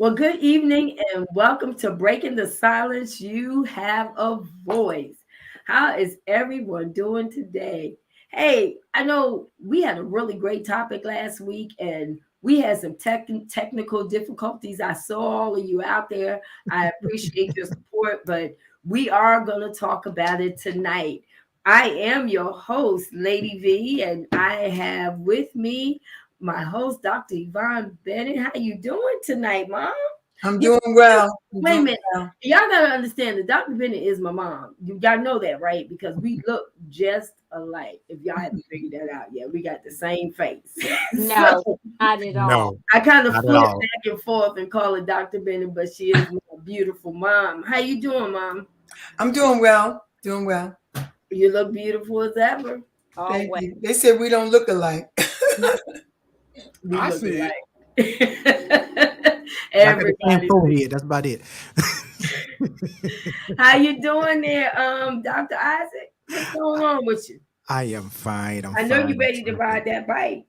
Well, good evening and welcome to Breaking the Silence. You have a voice. How is everyone doing today? Hey, I know we had a really great topic last week and we had some technical difficulties. I saw all of you out there. I appreciate your support, but we are going to talk about it tonight. I am your host, Lady V, and I have with me my host, Dr. Yvonne Bennett. How you doing tonight, Mom? I'm You, doing well. I'm wait a doing minute. well. Y'all gotta understand that Dr. Bennett is my mom. Y'all know that, right? Because we look just alike. If y'all haven't figured that out yet, we got the same face. No, So not at all. No, I kind of not at flip all. back and forth and call her Dr. Bennett, but she is my beautiful mom. How you doing, Mom? I'm doing well. Doing well. You look beautiful as ever. Thank Always. you. They said we don't look alike. We I look see it. alike. I got the same Everybody. forehead. That's about it. How you doing there, Dr. Isaac? What's going on with you? I am fine. I'm I know fine. you I'm ready to terrific. ride that bike.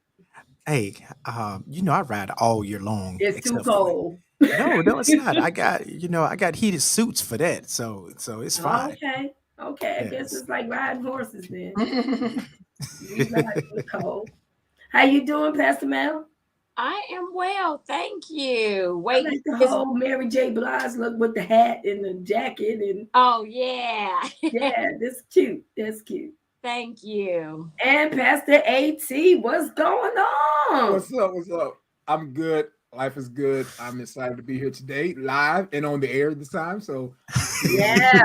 Hey, I ride all year long, It's too except for cold. no, it's not. I got heated suits for that, so it's fine. Okay. Okay. I guess Yes. it's like riding horses then. I'm We ride in the cold. How you doing, Pastor Mel? I am well, thank you. I like Waiting the for this. whole Mary J. Blige look with the hat and the jacket and Oh yeah. yeah, that's cute. That's cute. Thank you. And Pastor AT, what's going on? What's up? What's up? I'm good. Life is good. I'm excited to be here today, live and on the air this time. So Yeah.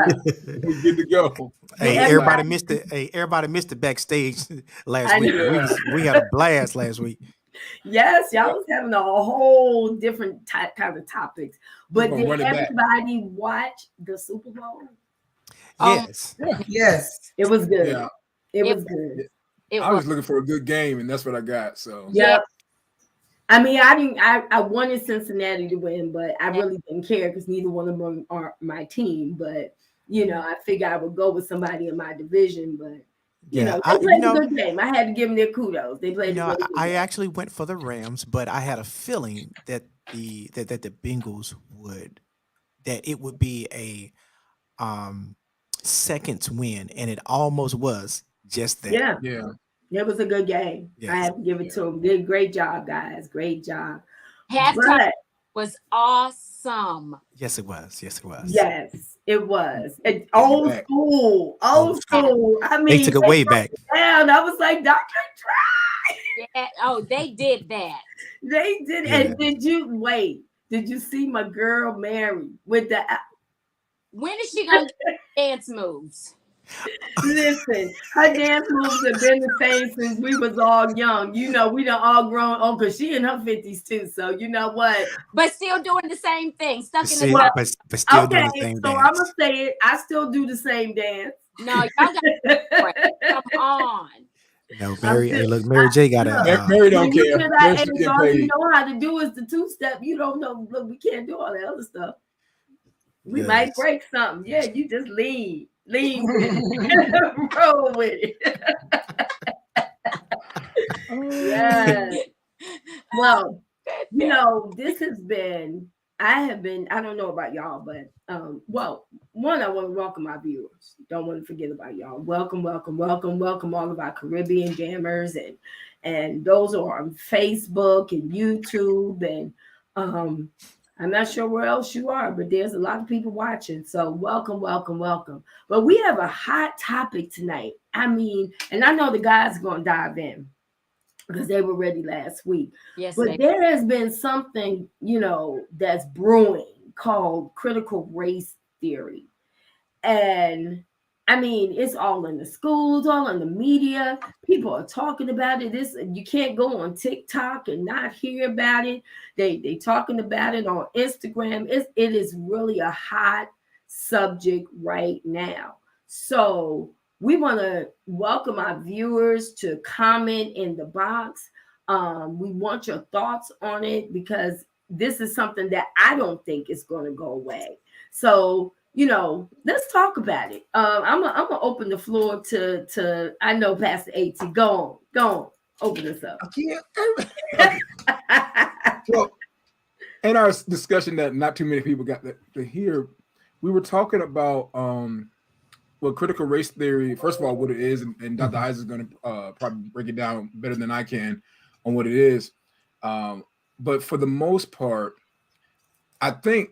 we're good to go. Hey, I'm Everybody, excited. everybody missed the backstage last I week. know. We had a blast last week. Yes, y'all Yep. was having a whole different kind of topics. We're But gonna did run it back. everybody watch the Super Bowl? Um, Yes. Yeah. yes. It was good. Yeah. It it was good. it I was. was looking for a good game, and that's what I got. So Yeah. Yep. I mean, I didn't. I wanted Cincinnati to win, but I really didn't care because neither one of them are my team. But I figured I would go with somebody in my division. But Yeah. they played a good game. I had to give them their kudos. They played a really good I game. actually went for the Rams, but I had a feeling that the Bengals would be a um second win, and it almost was just that. Yeah, yeah, it was a good game. I Yes. have to give it yeah. to them. Did great job, guys. Great job. Halftime But was awesome. Yes, it was. Yes, it was. yes, it was. Take it Old back. school. Old Old school. school. I They mean, took it they way broke back. it down. I was like, Dr. Yeah. Oh, they did that. They did. Yeah. And did you wait? Did you see my girl Mary with the When is she gonna get dance moves? listen? Her dance moves have been the same since we was all young. We done all grown on because she in her 50s too. So you know what? But still doing the same thing, stuck in the See, Well, tub. but still doing okay, the same so I'm gonna dance. say it. I still do the same dance. No, y'all got break. Come on. No, I'm Mary. still, Hey, look, Mary J got look, a. Mary don't when you care. to that Mary's age, still getting all you paid. know how to do is the two step. You don't know. Look, we can't do all that other stuff. We might Yes. break something. Yeah, you just lean with it, roll with it. Yeah. Well, this has been. I have been. I don't know about y'all, but well, one, I want to welcome my viewers. Don't want to forget about y'all. Welcome, welcome, welcome, welcome, all of our Caribbean jammers and those who are on Facebook and YouTube and I'm not sure where else you are, but there's a lot of people watching. So welcome, welcome, welcome. But we have a hot topic tonight. I mean, and I know the guys are going to dive in because they were ready last week. Yes, But there has been something, that's brewing called critical race theory. And I mean, it's all in the schools, all in the media. People are talking about it. You can't go on TikTok and not hear about it. They talking about it on Instagram. It is really a hot subject right now. So we want to welcome our viewers to comment in the box. We want your thoughts on it because this is something that I don't think is going to go away. So let's talk about it. I'm gonna open the floor to I know Pastor AT. Go on, open this up. I can't. Okay. So, in our discussion that not too many people got to hear, we were talking about well, critical race theory. First of all, what it is, and Dr. Isaac is going to probably break it down better than I can on what it is. But for the most part, I think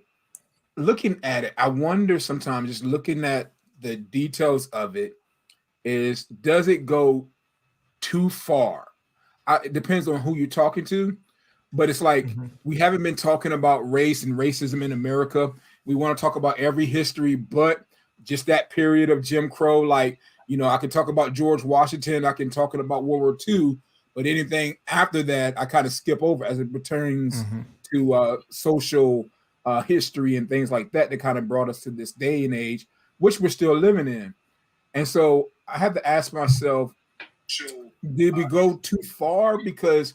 looking at it, I wonder sometimes, just looking at the details of it, does it go too far? It depends on who you're talking to, but it's like we haven't been talking about race and racism in America. We want to talk about every history, but just that period of Jim Crow. Like, you know, I can talk about George Washington, I can talk about World War II, but anything after that, I kind of skip over as it pertains to social history and things like that kind of brought us to this day and age, which we're still living in. And so I have to ask myself, did we go too far? Because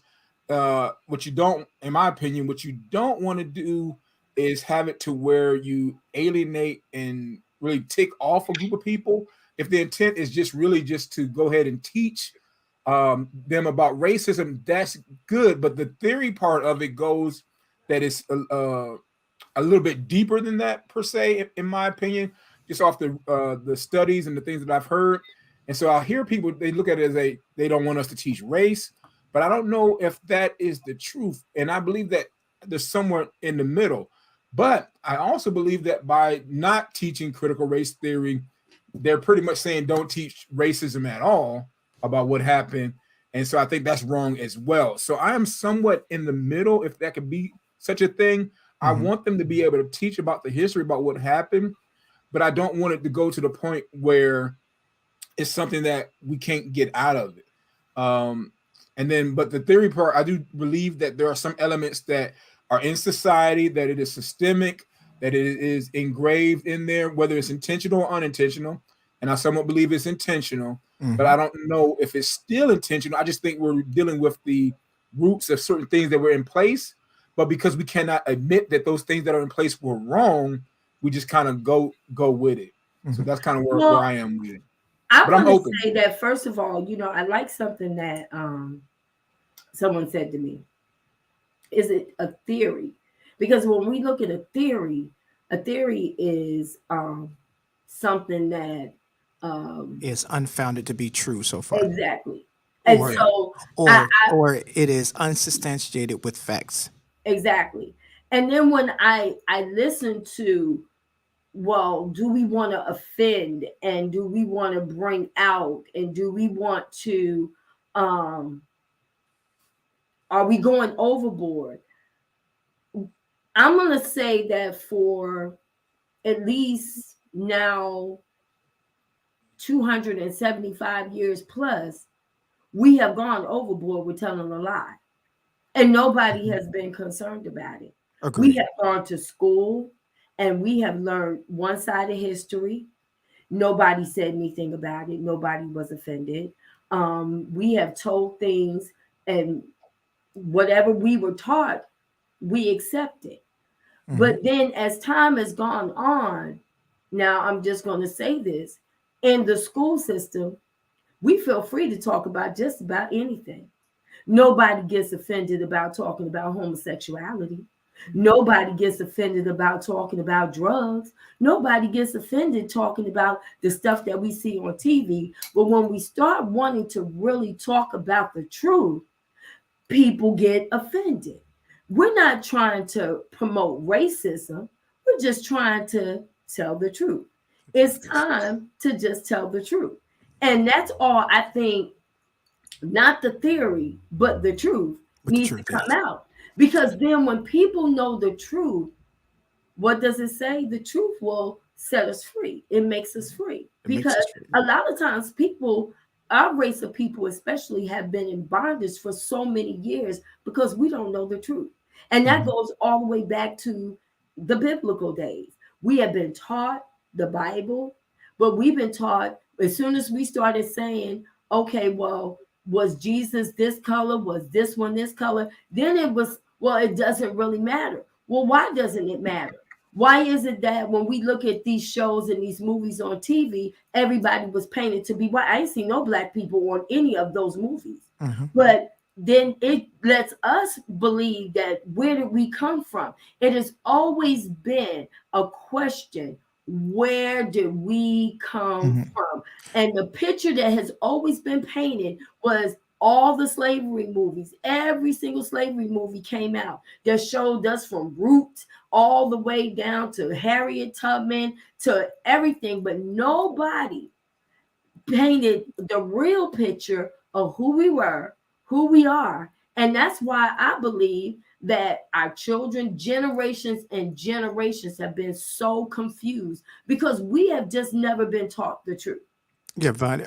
what you don't, in my opinion, what you don't want to do is have it to where you alienate and really tick off a group of people. If the intent is just really just to go ahead and teach them about racism, that's good. But the theory part of it goes that it's a little bit deeper than that, per se, in my opinion, just off the studies and the things that I've heard. And so I'll hear people, they look at it as they don't want us to teach race, but I don't know if that is the truth. And I believe that there's somewhere in the middle. But I also believe that by not teaching critical race theory, they're pretty much saying don't teach racism at all about what happened. And so I think that's wrong as well. So I am somewhat in the middle, if that could be such a thing. I want them to be able to teach about the history, about what happened, but I don't want it to go to the point where it's something that we can't get out of it. But the theory part, I do believe that there are some elements that are in society, that it is systemic, that it is engraved in there, whether it's intentional or unintentional. And I somewhat believe it's intentional, but I don't know if it's still intentional. I just think we're dealing with the roots of certain things that were in place, but because we cannot admit that those things that are in place were wrong, we just kind of go with it. So that's kind of where I am with it. I want to say that, first of all, you know, I like something that someone said to me. Is it a theory? Because when we look at a theory is something that is unfounded to be true so far. Exactly. And or it is unsubstantiated with facts. Exactly. And then when I listen to, well, do we want to offend, and do we want to bring out, and do we want to are we going overboard? I'm going to say that for at least now 275 years plus, we have gone overboard with telling a lie. And nobody has been concerned about it. Agreed. We have gone to school and we have learned one side of history. Nobody said anything about it. Nobody was offended. We have told things, and whatever we were taught, we accepted. But then as time has gone on, now I'm just going to say this, in the school system, we feel free to talk about just about anything. Nobody gets offended about talking about homosexuality. Nobody gets offended about talking about drugs. Nobody gets offended talking about the stuff that we see on TV. But when we start wanting to really talk about the truth, people get offended. We're not trying to promote racism. We're just trying to tell the truth. It's time to just tell the truth. And that's all I think, not the theory, but the truth needs to come out. Because then when people know the truth, what does it say? The truth will set us free. It makes us free. Because a lot of times people, our race of people especially, have been in bondage for so many years because we don't know the truth. And that goes all the way back to the biblical days. We have been taught the Bible, but we've been taught, as soon as we started saying, okay, well, was Jesus this color? Was this one this color? Then it was, well, it doesn't really matter. Well, why doesn't it matter? Why is it that when we look at these shows and these movies on TV, everybody was painted to be white? I ain't seen no black people on any of those movies. But then it lets us believe that where did we come from? It has always been a question, where did we come Mhm. from? And the picture that has always been painted was all the slavery movies. Every single slavery movie came out that showed us from roots all the way down to Harriet Tubman to everything, but nobody painted the real picture of who we were, who we are. And that's why I believe that our children, generations and generations, have been so confused because we have just never been taught the truth. Yeah, Vaughn.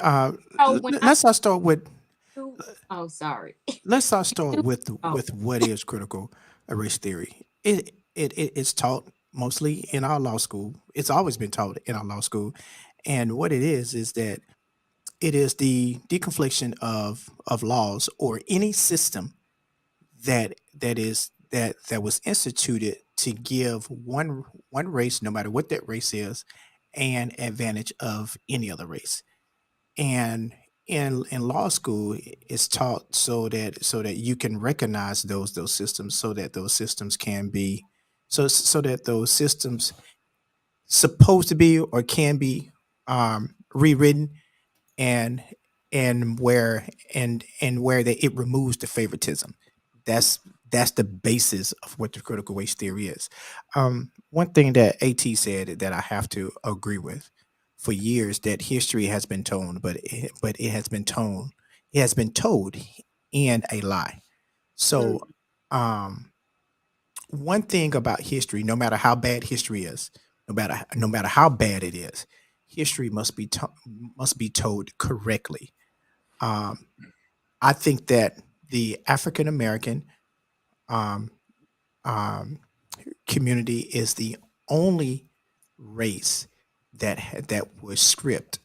So when I Let's not start with do, oh, sorry. let's not start Oh, with what is critical race theory. It's taught mostly in our law school. It's always been taught in our law school, and what it is that it is the deconfliction of laws or any system that was instituted to give one race, no matter what that race is, an advantage of any other race. And in law school, it's taught so that you can recognize those systems, so that those systems can be so that those systems supposed to be or can be rewritten, and and where and where that it removes the favoritism. That's that's the basis of what the critical race theory is. One thing that At said that I have to agree with: for years, that history has been told, but it has been told in a lie. So, Mm. um, one thing about history, no matter how bad history is, no matter how bad it is, history must be told correctly. Um, I think that the African American um, um, community is the only race that was stripped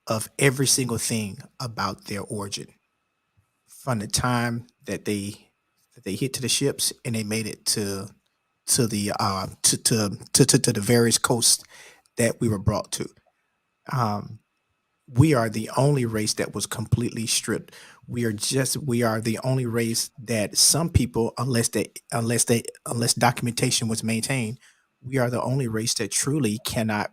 of every single thing about their origin, from the time that they hit to the ships and they made it to the to the various coasts that we were brought to. Um, we are the only race that was completely stripped. We are the only race that some people, unless documentation was maintained, we are the only race that truly cannot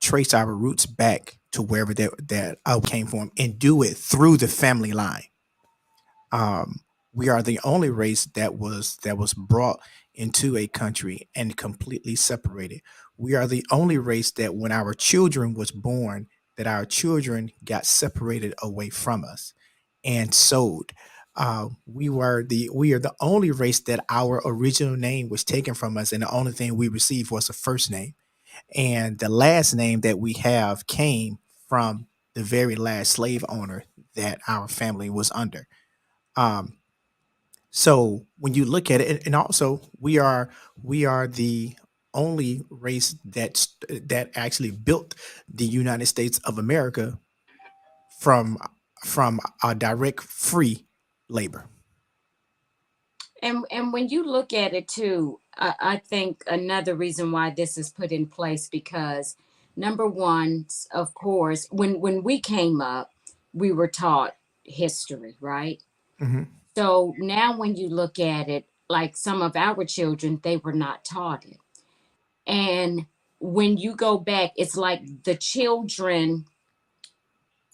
trace our roots back to wherever that came from and do it through the family line. um, we are the only race that was brought into a country and completely separated. We are the only race that when our children was born, that our children got separated away from us and sold. We are the only race that our original name was taken from us, and the only thing we received was a first name, and the last name that we have came from the very last slave owner that our family was under. Um, so when you look at it, and also we are the only race that actually built the United States of America from a direct free labor. and when you look at it too, I think another reason why this is put in place because number one, of course, when we came up, we were taught history, right? Hmm. So now when you look at it, like some of our children, they were not taught it. And when you go back, it's like the children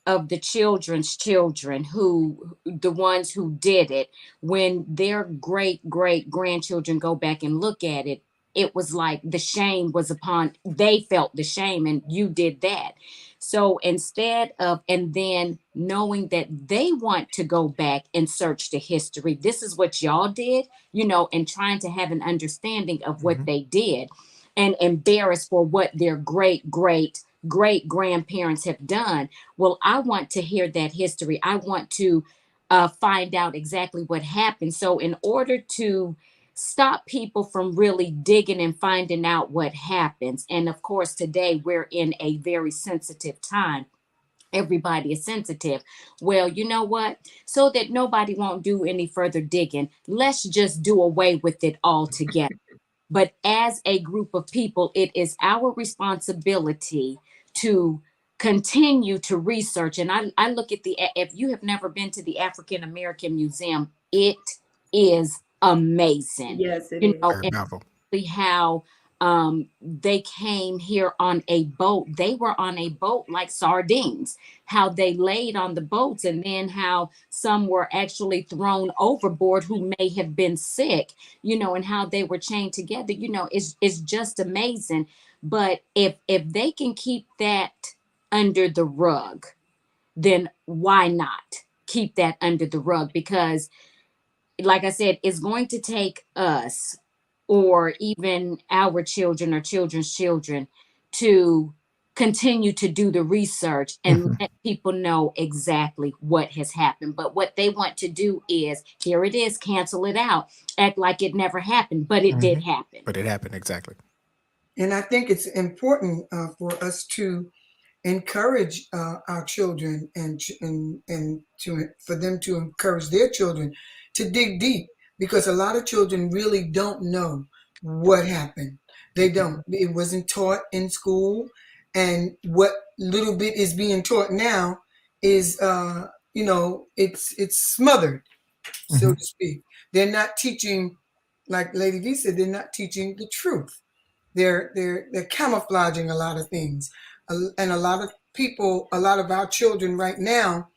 of the children's children who the ones who did it, when their great great grandchildren go back and look at it, it was like the shame was upon, they felt the shame and you did that. So instead of, and then knowing that they want to go back and search the history, this is what y'all did, and trying to have an understanding of what Hmm. they did, and embarrassed for what their great great great grandparents have done. Well, I want to hear that history. I want to find out exactly what happened. So, in order to stop people from really digging and finding out what happens, and of course, today we're in a very sensitive time. Everybody is sensitive. Well, you know what? So that nobody won't do any further digging, let's just do away with it altogether. But as a group of people, it is our responsibility to continue to research. And I look at if you have never been to the African American Museum, it is amazing. Yes, it You is. know, Very and powerful. how they came here on a boat. They were on a boat like sardines, how they laid on the boats, and then how some were actually thrown overboard who may have been sick, and how they were chained together. It's just amazing. But if they can keep that under the rug, then why not keep that under the rug? Because, like I said, it's going to take us, or even our children or children's children, to continue to do the research and Mhm. let people know exactly what has happened. But what they want to do is, here it is, cancel it out, act like it never happened, but it did Mhm. happen. But it happened exactly. And I think it's important for us to encourage our children and for them to encourage their children to dig deep, because a lot of children really don't know what happened. They don't. It wasn't taught in school, and what little bit is being taught now is it's smothered, so Mhm. to speak. They're not teaching, like Lady V said, they're not teaching the truth. They're camouflaging a lot of things, and a lot of people, a lot of our children right now.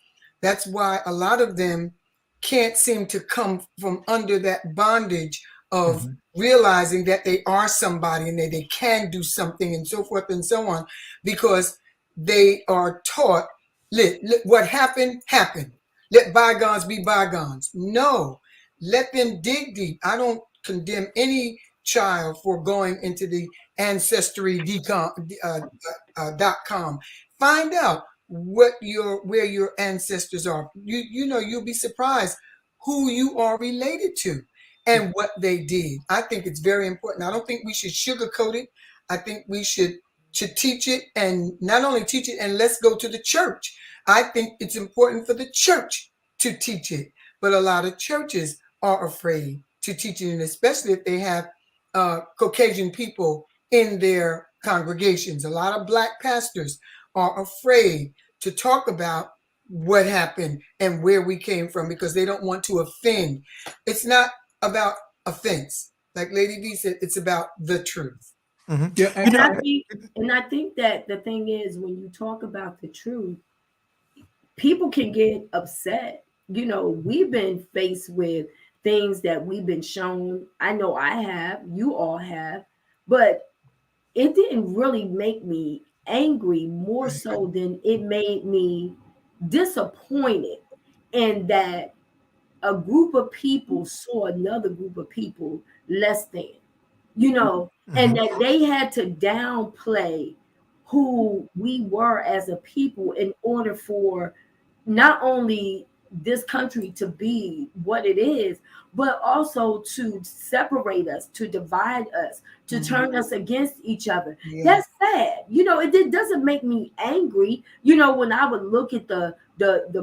That's why a lot of them can't seem to come from under that bondage of Mhm. realizing that they are somebody and they can do something and so forth and so on, because they are taught, what happened happened. Let bygones be bygones. No, let them dig deep. I don't condemn any child for going into the ancestry.com. Find out where your ancestors are. You'll be surprised who you are related to and what they did. I think it's very important. I don't think we should sugarcoat it. I think we should teach it, and not only teach it, and let's go to the church. I think it's important for the church to teach it, but a lot of churches are afraid to teach it, and especially if they have Caucasian people in their congregations. A lot of Black pastors are afraid to talk about what happened and where we came from because they don't want to offend. It's not about offense. Like Lady V said, it's about the truth. Mhm. Yeah, You And know, I think that the thing is, when you talk about the truth, people can get upset. We've been faced with things that we've been shown. I know I have, you all have, but it didn't really make me angry, more so than it made me disappointed in that a group of people saw another group of people less than, and Mhm. that they had to downplay who we were as a people in order for not only this country to be what it is, but also to separate us, to divide us, to turn us against each other. Yes. That's sad. It doesn't make me angry. When I would look at the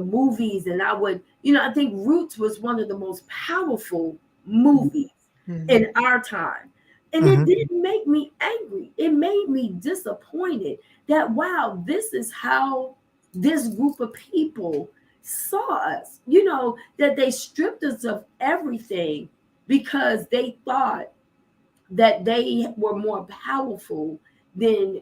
movies, and I would, I think Roots was one of the most powerful movies Mhm. in our time. And it Mhm. didn't make me angry. It made me disappointed that, wow, this is how this group of people saw us, that they stripped us of everything because they thought that they were more powerful than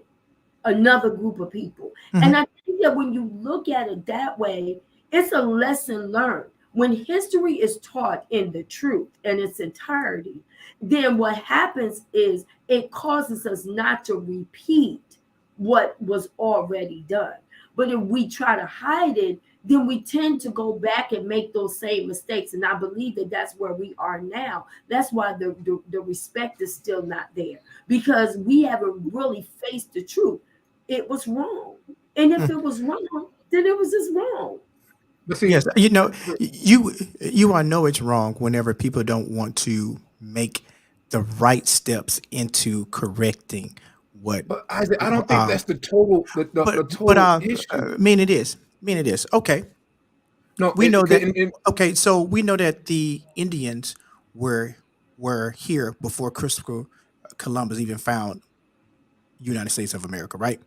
another group of people. And Mhm. I think that when you look at it that way, it's a lesson learned. When history is taught in the truth in its entirety, then what happens is it causes us not to repeat what was already done. But if we try to hide it, then we tend to go back and make those same mistakes. And I believe that that's where we are now. That's why the respect is still not there, because we haven't really faced the truth. It was wrong. And if Mm. it was wrong, then it was just wrong. but see, Yes, you I know it's wrong whenever people don't want to make the right steps into correcting what. but Isaac, I don't think Uh, that's the total the but total issue. I mean it is. I mean it is. Okay, No, we know that. and Okay, so we know that the Indians were were here before Christopher Columbus even found United States of America, right?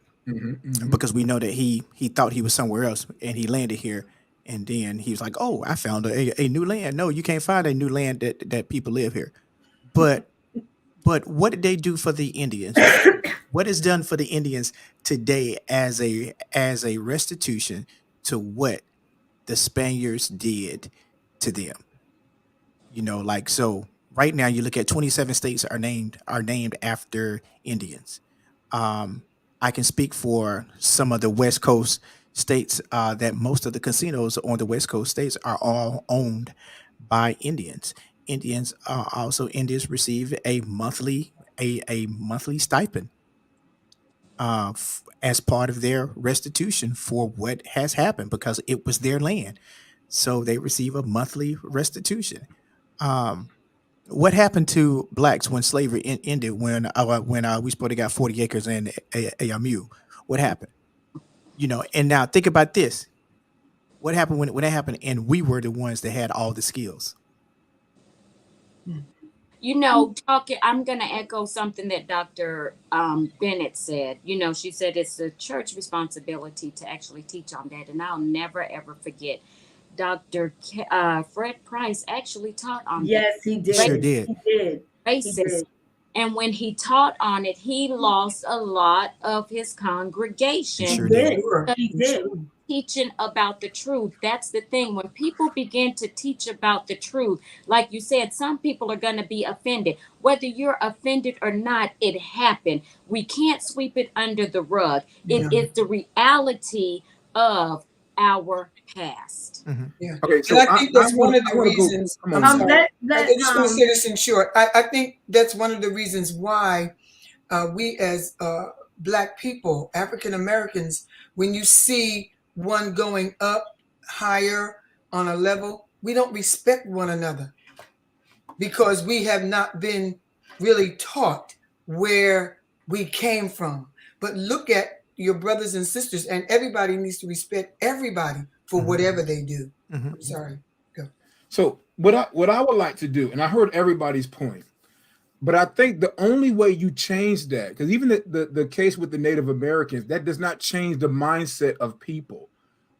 because we know that he thought he was somewhere else and he landed here, and then he was like, "Oh, I found a new land." No, you can't find a new land that people live here. But what did they do for the Indians? What is done for the Indians today as a restitution to what the Spaniards did to them? Like, so right now you look at 27 states are named after Indians. I can speak for some of the West Coast states, that most of the casinos on the West Coast states are all owned by Indians. Indians receive a monthly stipend, as part of their restitution for what has happened, because it was their land. So they receive a monthly restitution. Um, what happened to blacks when slavery ended? When we supposed to got 40 acres and a mule? What happened? And now think about this. What happened when it happened and we were the ones that had all the skills? I'm going to echo something that Dr. Bennett said. She said it's the church responsibility to actually teach on that. And I'll never, ever forget Dr. Fred Price actually taught on Yes, he did. Sure did. He did. He racism. did. And when he taught on it, he lost a lot of his congregation. He sure He did. did. Sure. He did. Teaching about the truth. That's the thing. When people begin to teach about the truth, like you said, some people are going to be offended. Whether you're offended or not, it happened. We can't sweep it under the rug. It is the reality of our past. Yeah. Okay, so And I think that's one of the wanna go- reasons. come I'm on, sorry. Let, I just want to say this in short. I think that's one of the reasons why we as Black people, African Americans, when you see one going up higher on a level, we don't respect one another because we have not been really taught where we came from. But look at your brothers and sisters, and everybody needs to respect everybody for whatever they do. Mhm. Sorry. Go. So what I would like to do, and I heard everybody's point, but I think the only way you change that, because even the case with the Native Americans, that does not change the mindset of people.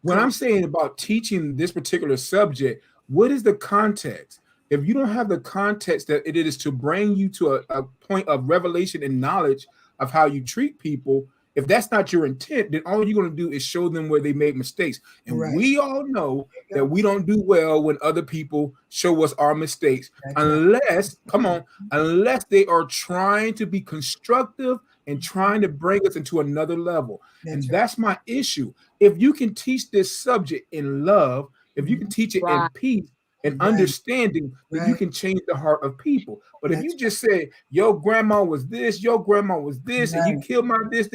When I'm saying about teaching this particular subject, what is the context? If you don't have the context that it is to bring you to a point of revelation and knowledge of how you treat people, if that's not your intent, then all you're going to do is show them where they made mistakes. And Right. we all know that we don't do well when other people show us our mistakes, That's right. unless they are trying to be constructive and trying to bring us into another level. And That's right. that's my issue. If you can teach this subject in love, if you can teach it in Right. peace and Right. understanding, then you Right. can change the heart of people. But if That's you just say, your grandma was this, your grandma was this, and you Right. killed my this,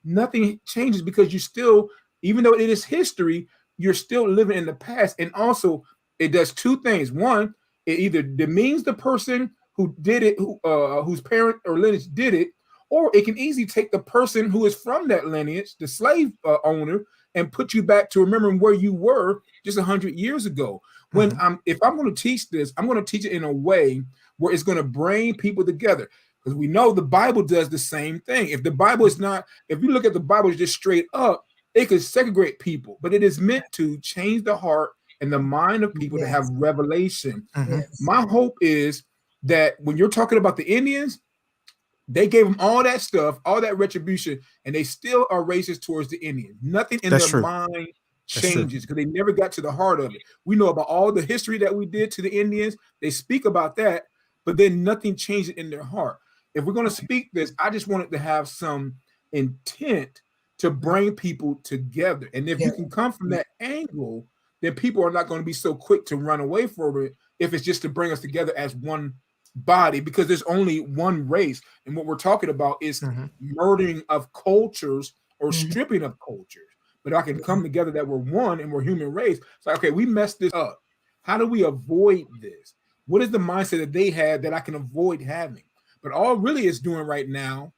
nothing changes, because you still, even though it is history, you're still living in the past. And also, it does two things. One, it either demeans the person who did it, whose parent or lineage did it, or it can easily take the person who is from that lineage, the slave owner, and put you back to remembering where you were just 100 years ago. When if I'm going to teach this, I'm going to teach it in a way where it's going to bring people together, because we know the Bible does the same thing. If the Bible is not, if you look at the Bible just straight up, it could segregate people, but it is meant to change the heart and the mind of people to have Yes. revelation. Yes. My hope is that when you're talking about the Indians, they gave them all that stuff, all that retribution, and they still are racist towards the Indians. Nothing in That's their true. mind That's true. changes because they never got to the heart of it. We know about all the history that we did to the Indians. They speak about that, but then nothing changes in their heart. If we're going to speak this, I just want it to have some intent to bring people together. And if you Yeah. can come from that angle, then people are not going to be so quick to run away from it if it's just to bring us together as one body, because there's only one race. And what we're talking about is murdering of cultures or stripping of cultures. But I can come together that we're one and we're human race. It's like, okay, we messed this up. How do we avoid this? What is the mindset that they had that I can avoid having? But all really it's doing right now,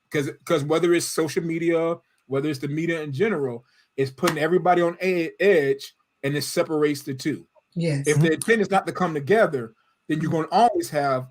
because whether it's social media, whether it's the media in general, it's putting everybody on edge, and it separates the two. Yes. If the intent is not to come together, then you're going to always have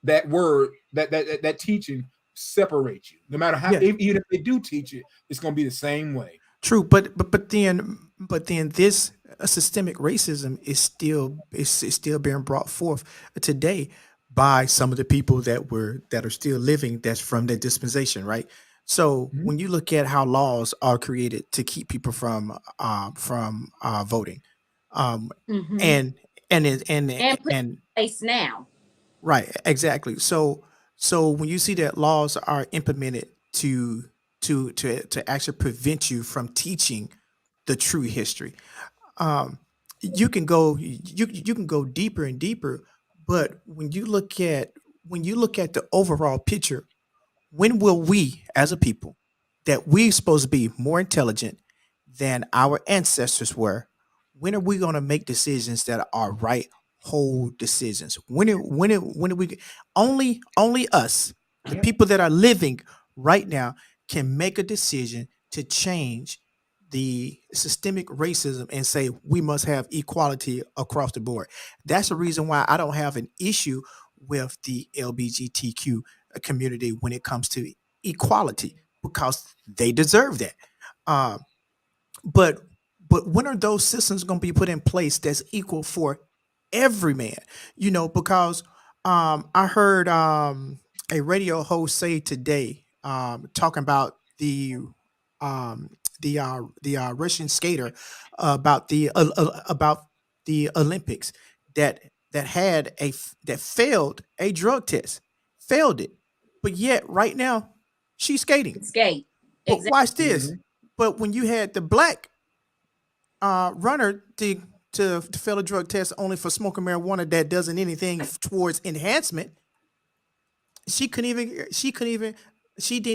that word, that teaching separate you. No matter how, Yeah. even if they do teach it, it's going to be the same way. True, but then this systemic racism is still being brought forth today by some of the people that are still living that's from that dispensation, right? So Mhm. when you look at how laws are created to keep people from voting, um, Mm-hmm. and and And put and in place now. right, exactly. So when you see that laws are implemented to actually prevent you from teaching the true history, um, you can go deeper and deeper. But when you look at the overall picture, when will we as a people that we're supposed to be more intelligent than our ancestors were, when are we going to make decisions that are right, whole decisions? When are we only us, the Yep. people that are living right now, can make a decision to change the systemic racism and say we must have equality across the board. That's the reason why I don't have an issue with the LGBTQ community when it comes to equality, because they deserve that. Um, but when are those systems going to be put in place that's equal for every man? Because I heard a radio host say today, talking about um, the Russian skater, about the Olympics, that that failed a drug test, failed it, but yet right now she's skating. Skate. But Exactly. watch this. Mhm. But when you had the black runner to fail a drug test only for smoking marijuana that doesn't anything towards enhancement, she didn't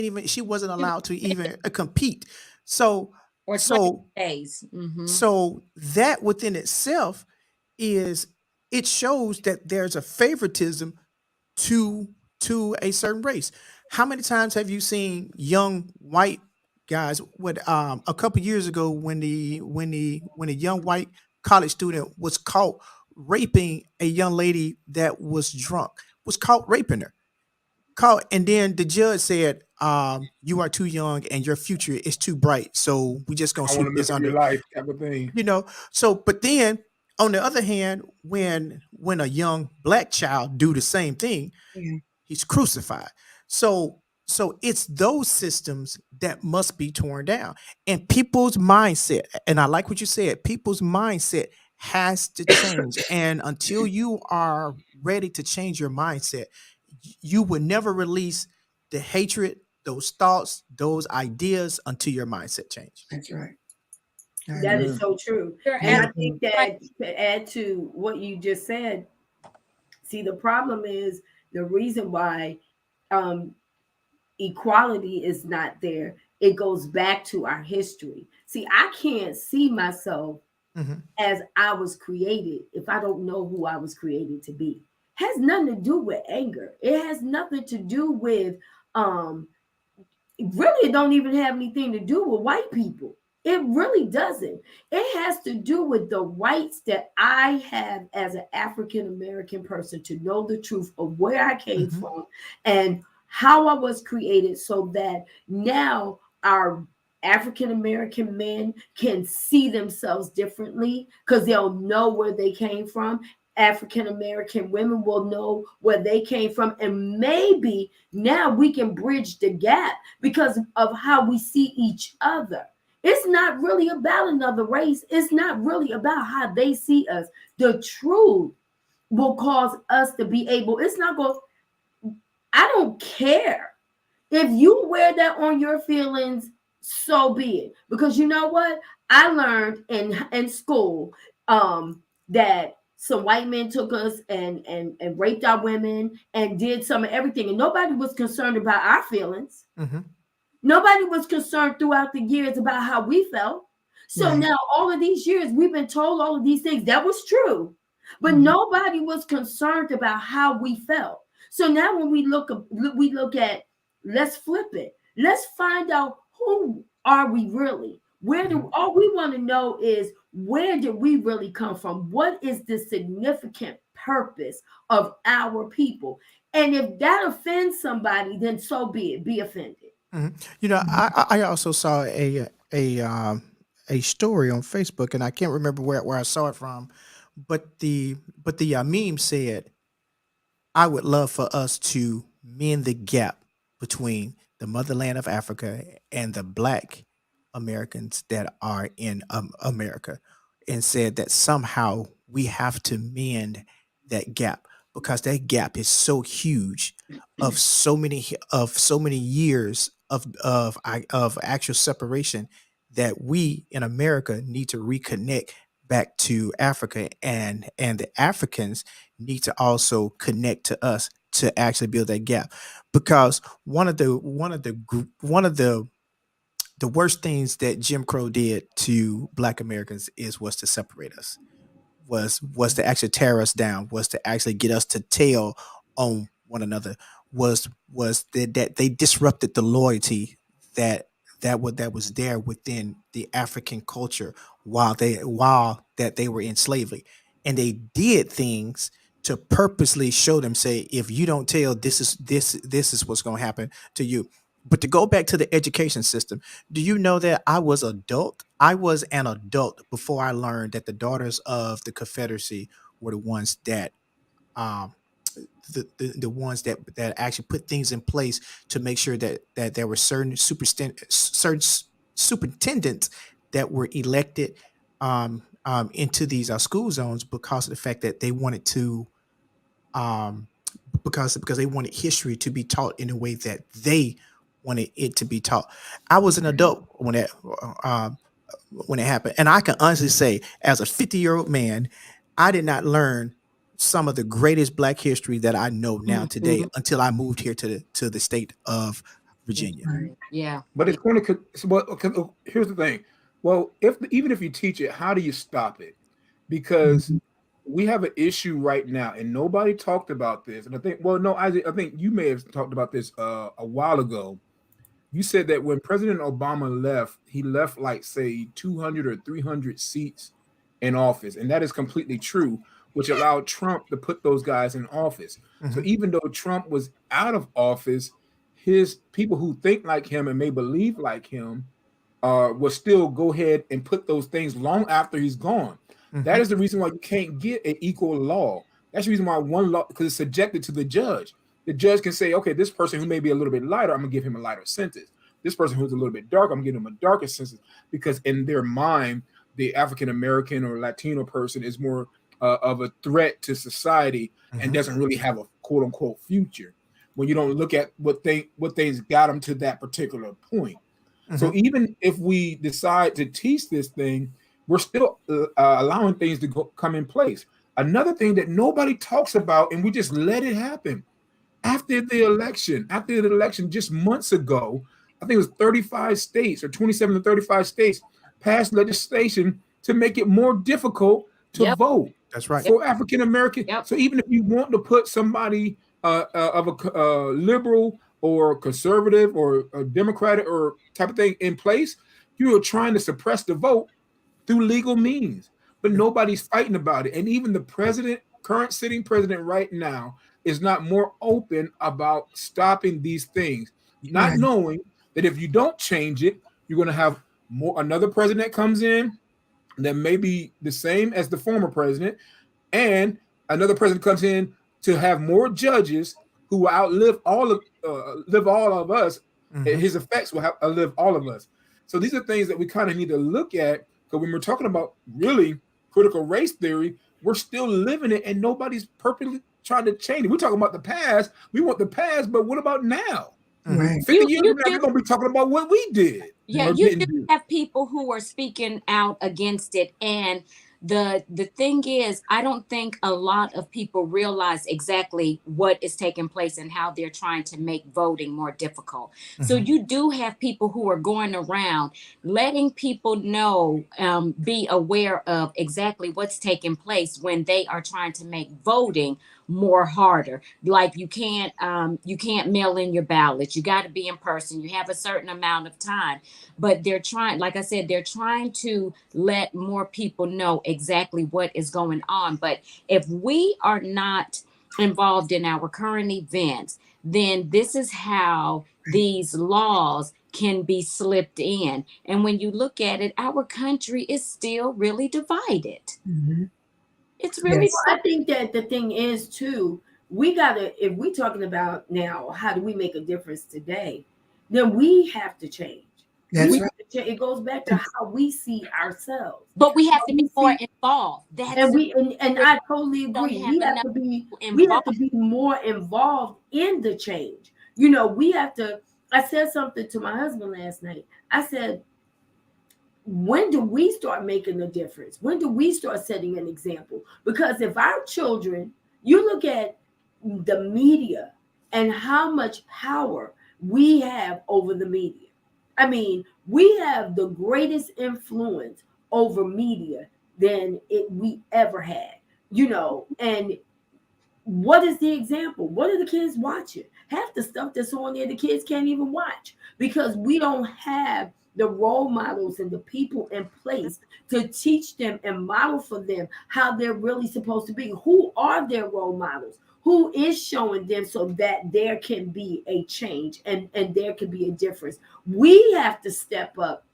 even she wasn't allowed to even compete. So Or 20 so days. Mm-hmm. so that within itself is it shows that there's a favoritism to a certain race. How many times have you seen young white guys? What a couple years ago, when a young white college student was caught raping a young lady that was drunk, was caught raping her, caught, and then the judge said, "You are too young and your future is too bright, so we just gonna I want sweep to mess this up your under." life, type of thing. So but then on the other hand, when a young black child do the same thing, Yeah. he's crucified. So it's those systems that must be torn down. And people's mindset, and I like what you said, people's mindset has to change. And until you are ready to change your mindset, you will never release the hatred, those thoughts, those ideas until your mindset change. That's right. I That agree. is Amen. so true. You're And I Beautiful. think right. that to add to what you just said, see, the problem is the reason why um, equality is not there. It goes back to our history. See, I can't see myself Mhm. as I was created if I don't know who I was created to be. Has nothing to do with anger. It has nothing to do with um really, it don't even have anything to do with white people. It really doesn't. It has to do with the rights that I have as an African American person to know the truth of where I came Mhm. from and how I was created, so that now our African American men can see themselves differently because they'll know where they came from. African American women will know where they came from, and maybe now we can bridge the gap because of how we see each other. It's not really about another race. It's not really about how they see us. The truth will cause us to be able, it's not going, I don't care. If you wear that on your feelings, so be it. Because you know what? I learned in school that some white men took us and raped our women and did some of everything, and nobody was concerned about our feelings. Mhm. Nobody was concerned throughout the years about how we felt. So Right. now, all of these years, we've been told all of these things. That was true. But Mhm. nobody was concerned about how we felt. So now when we look at, let's flip it. Let's find out, who are we really? Where do all we want to know is, where did we really come from? What is the significant purpose of our people? And if that offends somebody, then so be it. Be offended. Mhm. You know, I also saw a story on Facebook, and I can't remember where I saw it from, but the meme said, "I would love for us to mend the gap between the motherland of Africa and the Black Americans that are in America," and said that somehow we have to mend that gap because that gap is so huge of so many years of actual separation that we in America need to reconnect back to Africa, and the Africans need to also connect to us to actually build that gap, because one of the worst things that Jim Crow did to Black Americans was to separate us, was to actually tear us down, was to actually get us to tell on one another, was that they disrupted the loyalty that was there within the African culture while they were in slavery, and they did things to purposely show them, say, if you don't tell, this is what's going to happen to you. But to go back to the education system, do you know that I was an adult before I learned that the Daughters of the Confederacy were the ones that um the ones that actually put things in place to make sure that there were certain superintendents that were elected into these school zones because of the fact that they wanted to um, because they wanted history to be taught in a way that they wanted it to be taught. I was an adult um, when it happened, and I can honestly say, as a 50-year-old man, I did not learn some of the greatest Black history that I know now today Mhm. until I moved here to the state of Virginia. Yeah. But it's going to. Well, okay, here's the thing. Well, even if you teach it, how do you stop it? Because we have an issue right now, and nobody talked about this. And I think, well, no, I think you may have talked about this a while ago. You said that when President Obama left, he left like say 200 or 300 seats in office, and that is completely true, which allowed Trump to put those guys in office. So Mhm. even though Trump was out of office, his people who think like him and may believe like him will still go ahead and put those things long after he's gone. That Mhm. is the reason why you can't get an equal law. That's the reason why one law, because it's subjected to the judge. The judge can say, okay, this person who may be a little bit lighter, I'm gonna give him a lighter sentence. This person who's a little bit darker, I'm gonna give him a darker sentence, because in their mind, the African American or Latino person is more of a threat to society and Mhm. doesn't really have a quote unquote future. When you don't look at what things got them to that particular point. So Mhm. even if we decide to teach this thing, we're still allowing things to come in place. Another thing that nobody talks about, and we just let it happen after the election, just months ago, I think it was 35 states or 27 to 35 states passed legislation to make it more difficult to Yep. vote That's right. Yep. for African American. Yep. So even if you want to put somebody of a liberal or conservative or a democratic or type of thing in place, you are trying to suppress the vote through legal means, but nobody's fighting about it. And even the president, current sitting president right now, is not more open about stopping these things, not Right. knowing that if you don't change it, you're going to have another president comes in that may be the same as the former president, and another president comes in to have more judges who will outlive all of us. Mhm. His effects will outlive all of us. So these are things that we kind of need to look at, because when we're talking about really critical race theory, we're still living it, and nobody's purposely trying to change it. We're talking about the past. We want the past, but what about now? Mhm. Right. 50 years You from now, do. they're going to be talking about what we did Yeah, or you do didn't do. have people who are speaking out against it, and the thing is, I don't think a lot of people realize exactly what is taking place and how they're trying to make voting more difficult. So Mhm. you do have people who are going around letting people know, be aware of exactly what's taking place when they are trying to make voting more harder. Like you can't mail in your ballots. You got to be in person. You have a certain amount of time. But they're trying, like I said, they're trying to let more people know exactly what is going on. But if we are not involved in our current events, then this is how these laws can be slipped in. And when you look at it, our country is still really divided. Mhm. It's really Yes. I think that the thing is too, we gotta, if we're talking about now, how do we make a difference today? Then we have to change. That's We right. have to change. It goes back to how we see ourselves. but we have How to be we more see, involved. That's and I totally don't agree. have enough We have involved. to be more involved in the change. You know, we have to. I said something to my husband last night. I said, when do we start making a difference? When do we start setting an example? Because if our children, you look at the media and how much power we have over the media. I mean, we have the greatest influence over media than we ever had, you know, and what is the example? What are the kids watching? Half the stuff that's on there, the kids can't even watch because we don't have the role models and the people in place to teach them and model for them how they're really supposed to be. Who are their role models? Who is showing them so that there can be a change and there can be a difference? We have to step up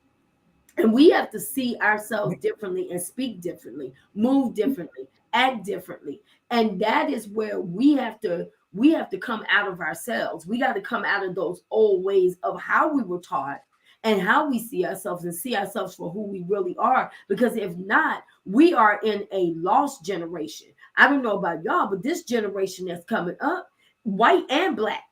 and we have to see ourselves differently and speak differently, move differently, act differently. And that is where we have to come out of ourselves. We got to come out of those old ways of how we were taught and how we see ourselves and see ourselves for who we really are. Because if not, we are in a lost generation. I don't know about y'all, but this generation that's coming up, white and black,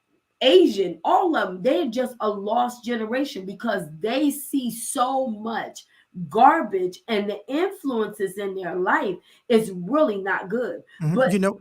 Asian, all of them, they're just a lost generation because they see so much garbage and the influences in their life is really not good. But You know,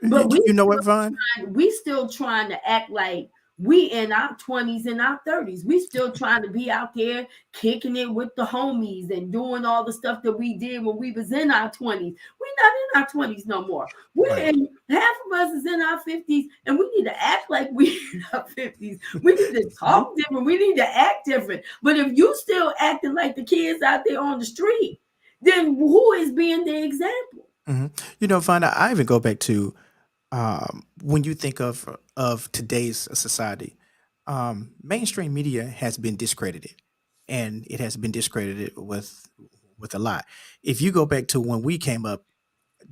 but we you know what, Vaughn? we still trying to act like we in our 20s and our 30s. We still trying to be out there kicking it with the homies and doing all the stuff that we did when we was in our 20s. We're not in our 20s no more. We're Right. in, half of us is in our 50s, and we need to act like we in our 50s. We need to talk different. We need to act different. But if you still acting like the kids out there on the street, then who is being the example? You know, Vaughn, I even go back to when you think of today's society, mainstream media has been discredited, and it has been discredited with a lot. If you go back to when we came up,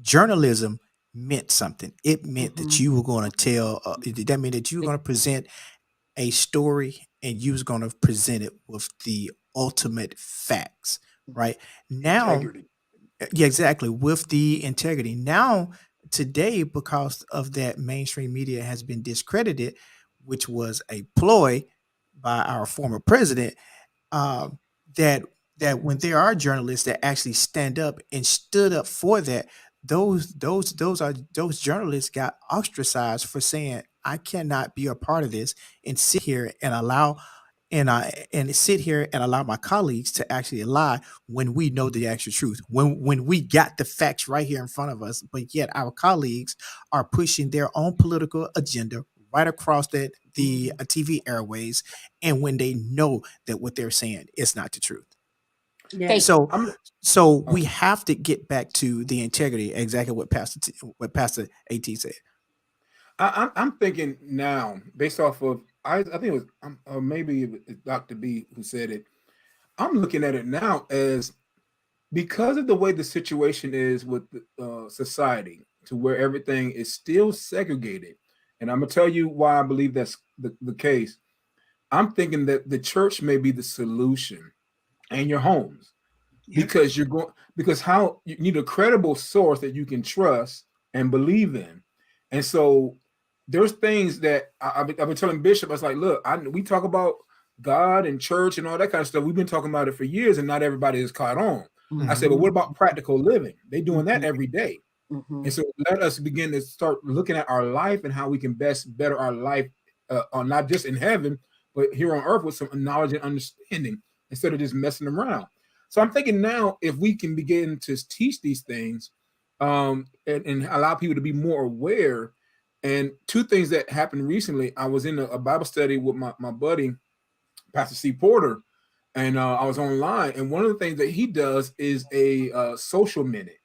journalism meant something. It meant that Mhm. you were going to tell. That meant that you were going to present a story, and you was going to present it with the ultimate facts. Right now, Integrity. yeah, exactly. With the integrity. Now, today, because of that, mainstream media has been discredited, which was a ploy by our former president. Um, that that when there are journalists that actually stand up and stood up for that, those journalists got ostracized for saying, "I cannot be a part of this and sit here and allow." And sit here and allow my colleagues to actually lie when we know the actual truth, when we got the facts right here in front of us, but yet our colleagues are pushing their own political agenda right across the TV airways, and when they know that what they're saying is not the truth. Yeah. They So I'm so oh, we have to get back to the integrity, exactly what Pastor AT said. I'm thinking now, based off of I think it was maybe it's Dr. B who said it. I'm looking at it now as because of the way the situation is with society, to where everything is still segregated, and I'm gonna tell you why I believe that's the case. I'm thinking that the church may be the solution, and your homes, Yep. because you're going because how you need a credible source that you can trust and believe in, and so there's things that I've been telling Bishop. I was like, look, we talk about God and church and all that kind of stuff. We've been talking about it for years, and not everybody is caught on. I said, but what about practical living? They doing that every day. And so let us begin to start looking at our life and how we can best better our life, not just in heaven, but here on earth with some knowledge and understanding instead of just messing around. So I'm thinking now, if we can begin to teach these things, and allow people to be more aware. And two things that happened recently, I was in a Bible study with my buddy, Pastor C. Porter, and I was online. And one of the things that he does is a social minute.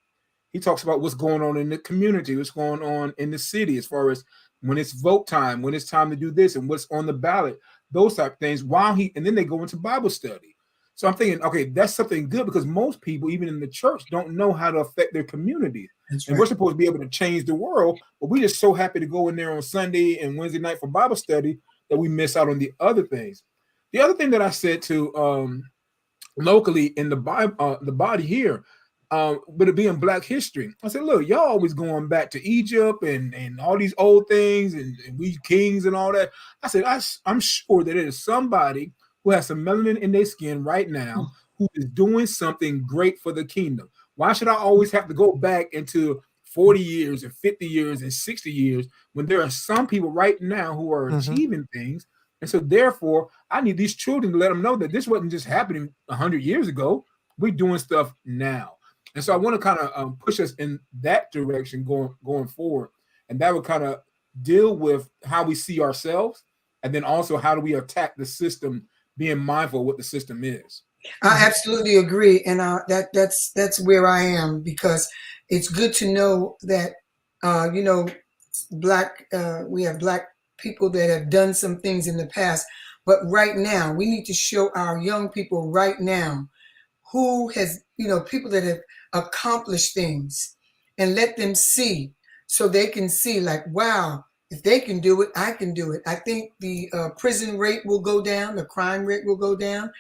He talks about what's going on in the community, what's going on in the city, as far as when it's vote time, when it's time to do this, and what's on the ballot, those type of things. And then they go into Bible study. So I'm thinking, okay, that's something good, because most people, even in the church, don't know how to affect their communities. That's And right. we're supposed to be able to change the world, but we're just so happy to go in there on Sunday and Wednesday night for Bible study that we miss out on the other things. The other thing that I said to locally in the Bible, the body here, but it being Black history, I said, look, y'all always going back to Egypt and all these old things and we kings and all that. I said, I'm sure that it is somebody who has some melanin in their skin right now who is doing something great for the kingdom. Why should I always have to go back into 40 years and 50 years and 60 years when there are some people right now who are achieving things? And so therefore, I need these children to let them know that this wasn't just happening 100 years ago. We're doing stuff now. And so I want to kind of push us in that direction going forward. And that would kind of deal with how we see ourselves. And then also, how do we attack the system, being mindful of what the system is. I absolutely agree, and that's where I am, because it's good to know that you know, we have Black people that have done some things in the past, but right now we need to show our young people right now who has, you know, people that have accomplished things, and let them see, so they can see, like, wow, if they can do it, I can do it. I think the prison rate will go down, the crime rate will go down,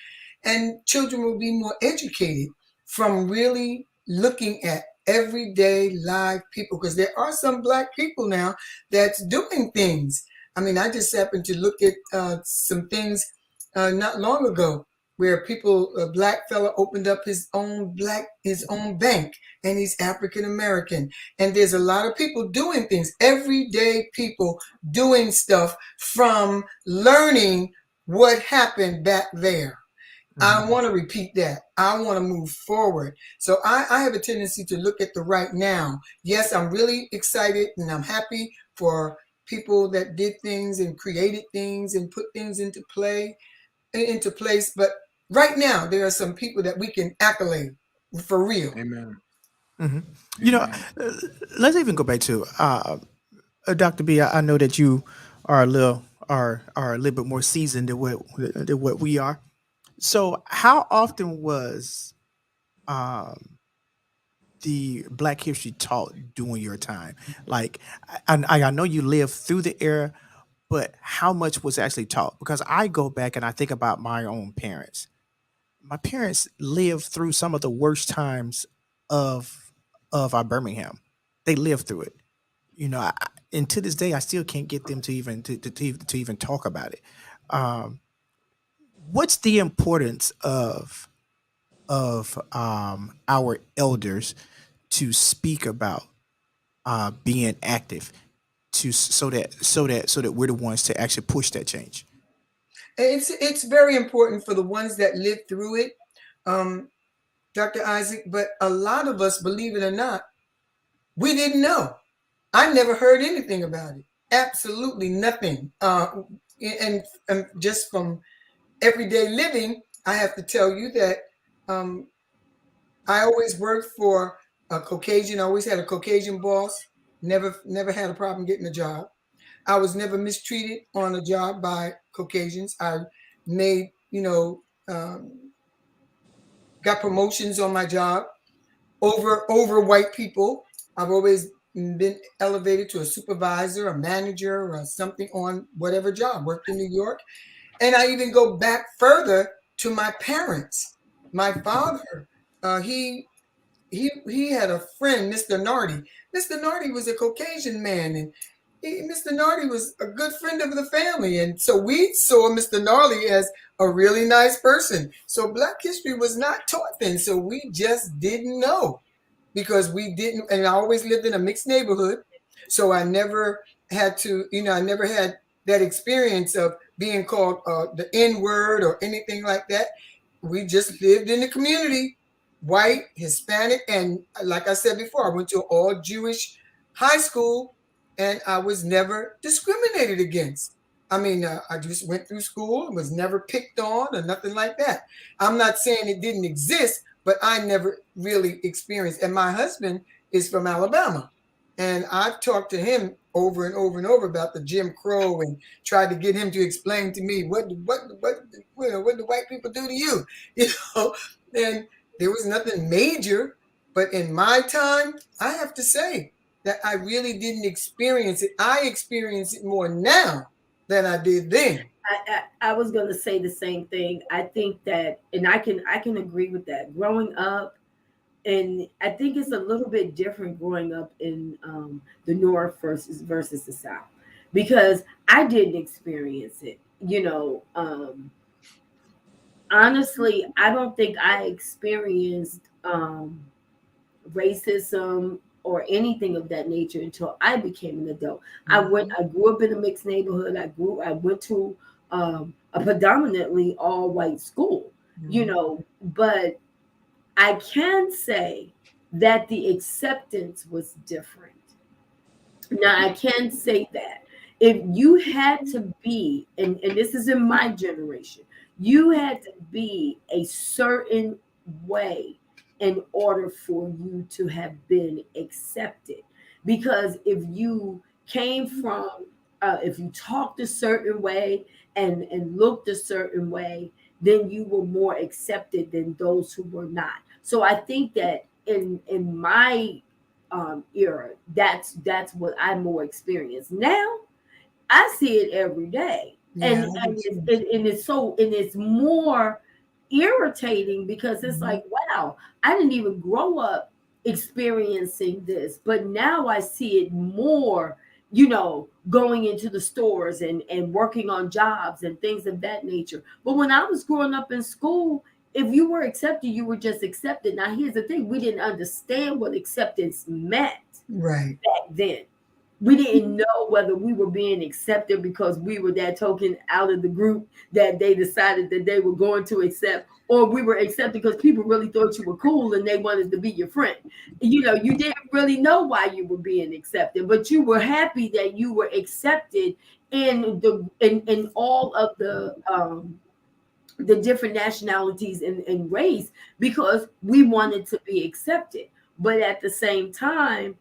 and children will be more educated from really looking at everyday live people, because there are some Black people now that's doing things. I mean, I just happened to look at some things not long ago, where a Black fella opened up his own bank, and he's African American. And there's a lot of people doing things, everyday people doing stuff from learning what happened back there. I want to repeat that. I want to move forward. So I have a tendency to look at the right now. Yes, I'm really excited and I'm happy for people that did things and created things and put things into place. But right now, there are some people that we can accolade for real. Amen. You know, let's even go back to Dr. B. I know that you are a little bit more seasoned than what we are. So, how often was the Black history taught during your time? Like, I know you lived through the era, but how much was actually taught? Because I go back and I think about my own parents. My parents lived through some of the worst times of our Birmingham. They lived through it. You know, and to this day, I still can't get them to even talk about it. What's the importance of our elders to speak about being active, so that we're the ones to actually push that change? It's very important for the ones that lived through it, Dr. Isaac. But a lot of us, believe it or not, we didn't know. I never heard anything about it. Absolutely nothing. And just from everyday living, I have to tell you that I always worked for a Caucasian. I always had a Caucasian boss. Never had a problem getting a job. I was never mistreated on a job by Caucasians. I made, got promotions on my job over white people. I've always been elevated to a supervisor, a manager, or something on whatever job. Worked in New York. And I even go back further to my parents. My father, he had a friend, Mr. Nardi. Mr. Nardi was a Caucasian man, and Mr. Nardi was a good friend of the family. And so we saw Mr. Nardi as a really nice person. So Black history was not taught then. So we just didn't know, because we didn't. And I always lived in a mixed neighborhood. So I never had to, I never had that experience of being called the N-word or anything like that. We just lived in the community white, Hispanic, and like I said before, I went to an all Jewish high school, and I was never discriminated against. I mean, I just went through school and was never picked on or nothing like that. I'm not saying it didn't exist, but I never really experienced. And my husband is from Alabama, and I've talked to him over and over and over about the Jim Crow and tried to get him to explain to me what do white people do to you, you know. And there was nothing major, but in my time, I have to say that I really didn't experience it. I experience it more now than I did then. I was going to say the same thing. I think that, and I can agree with that. Growing up, and I think it's a little bit different growing up in the North versus the South, because I didn't experience it. Honestly, I don't think I experienced racism or anything of that nature until I became an adult. I grew up in a mixed neighborhood. I went to a predominantly all white school, but I can say that the acceptance was different. Now I can say that if you had to be, and this is in my generation, you had to be a certain way in order for you to have been accepted. Because if you talked a certain way and looked a certain way, then you were more accepted than those who were not. So I think that in my era, that's what I more experience. Now I see it every day, Yeah, and it's more irritating because it's like, wow, I didn't even grow up experiencing this, but now I see it more. Going into the stores and working on jobs and things of that nature. But when I was growing up in school, if you were accepted, you were just accepted. Now, here's the thing: we didn't understand what acceptance meant right. back then. We didn't know whether we were being accepted because we were that token out of the group that they decided that they were going to accept, or we were accepted because people really thought you were cool and they wanted to be your friend. You didn't really know why you were being accepted, but you were happy that you were accepted in all of the different nationalities and race, because we wanted to be accepted. But at the same time,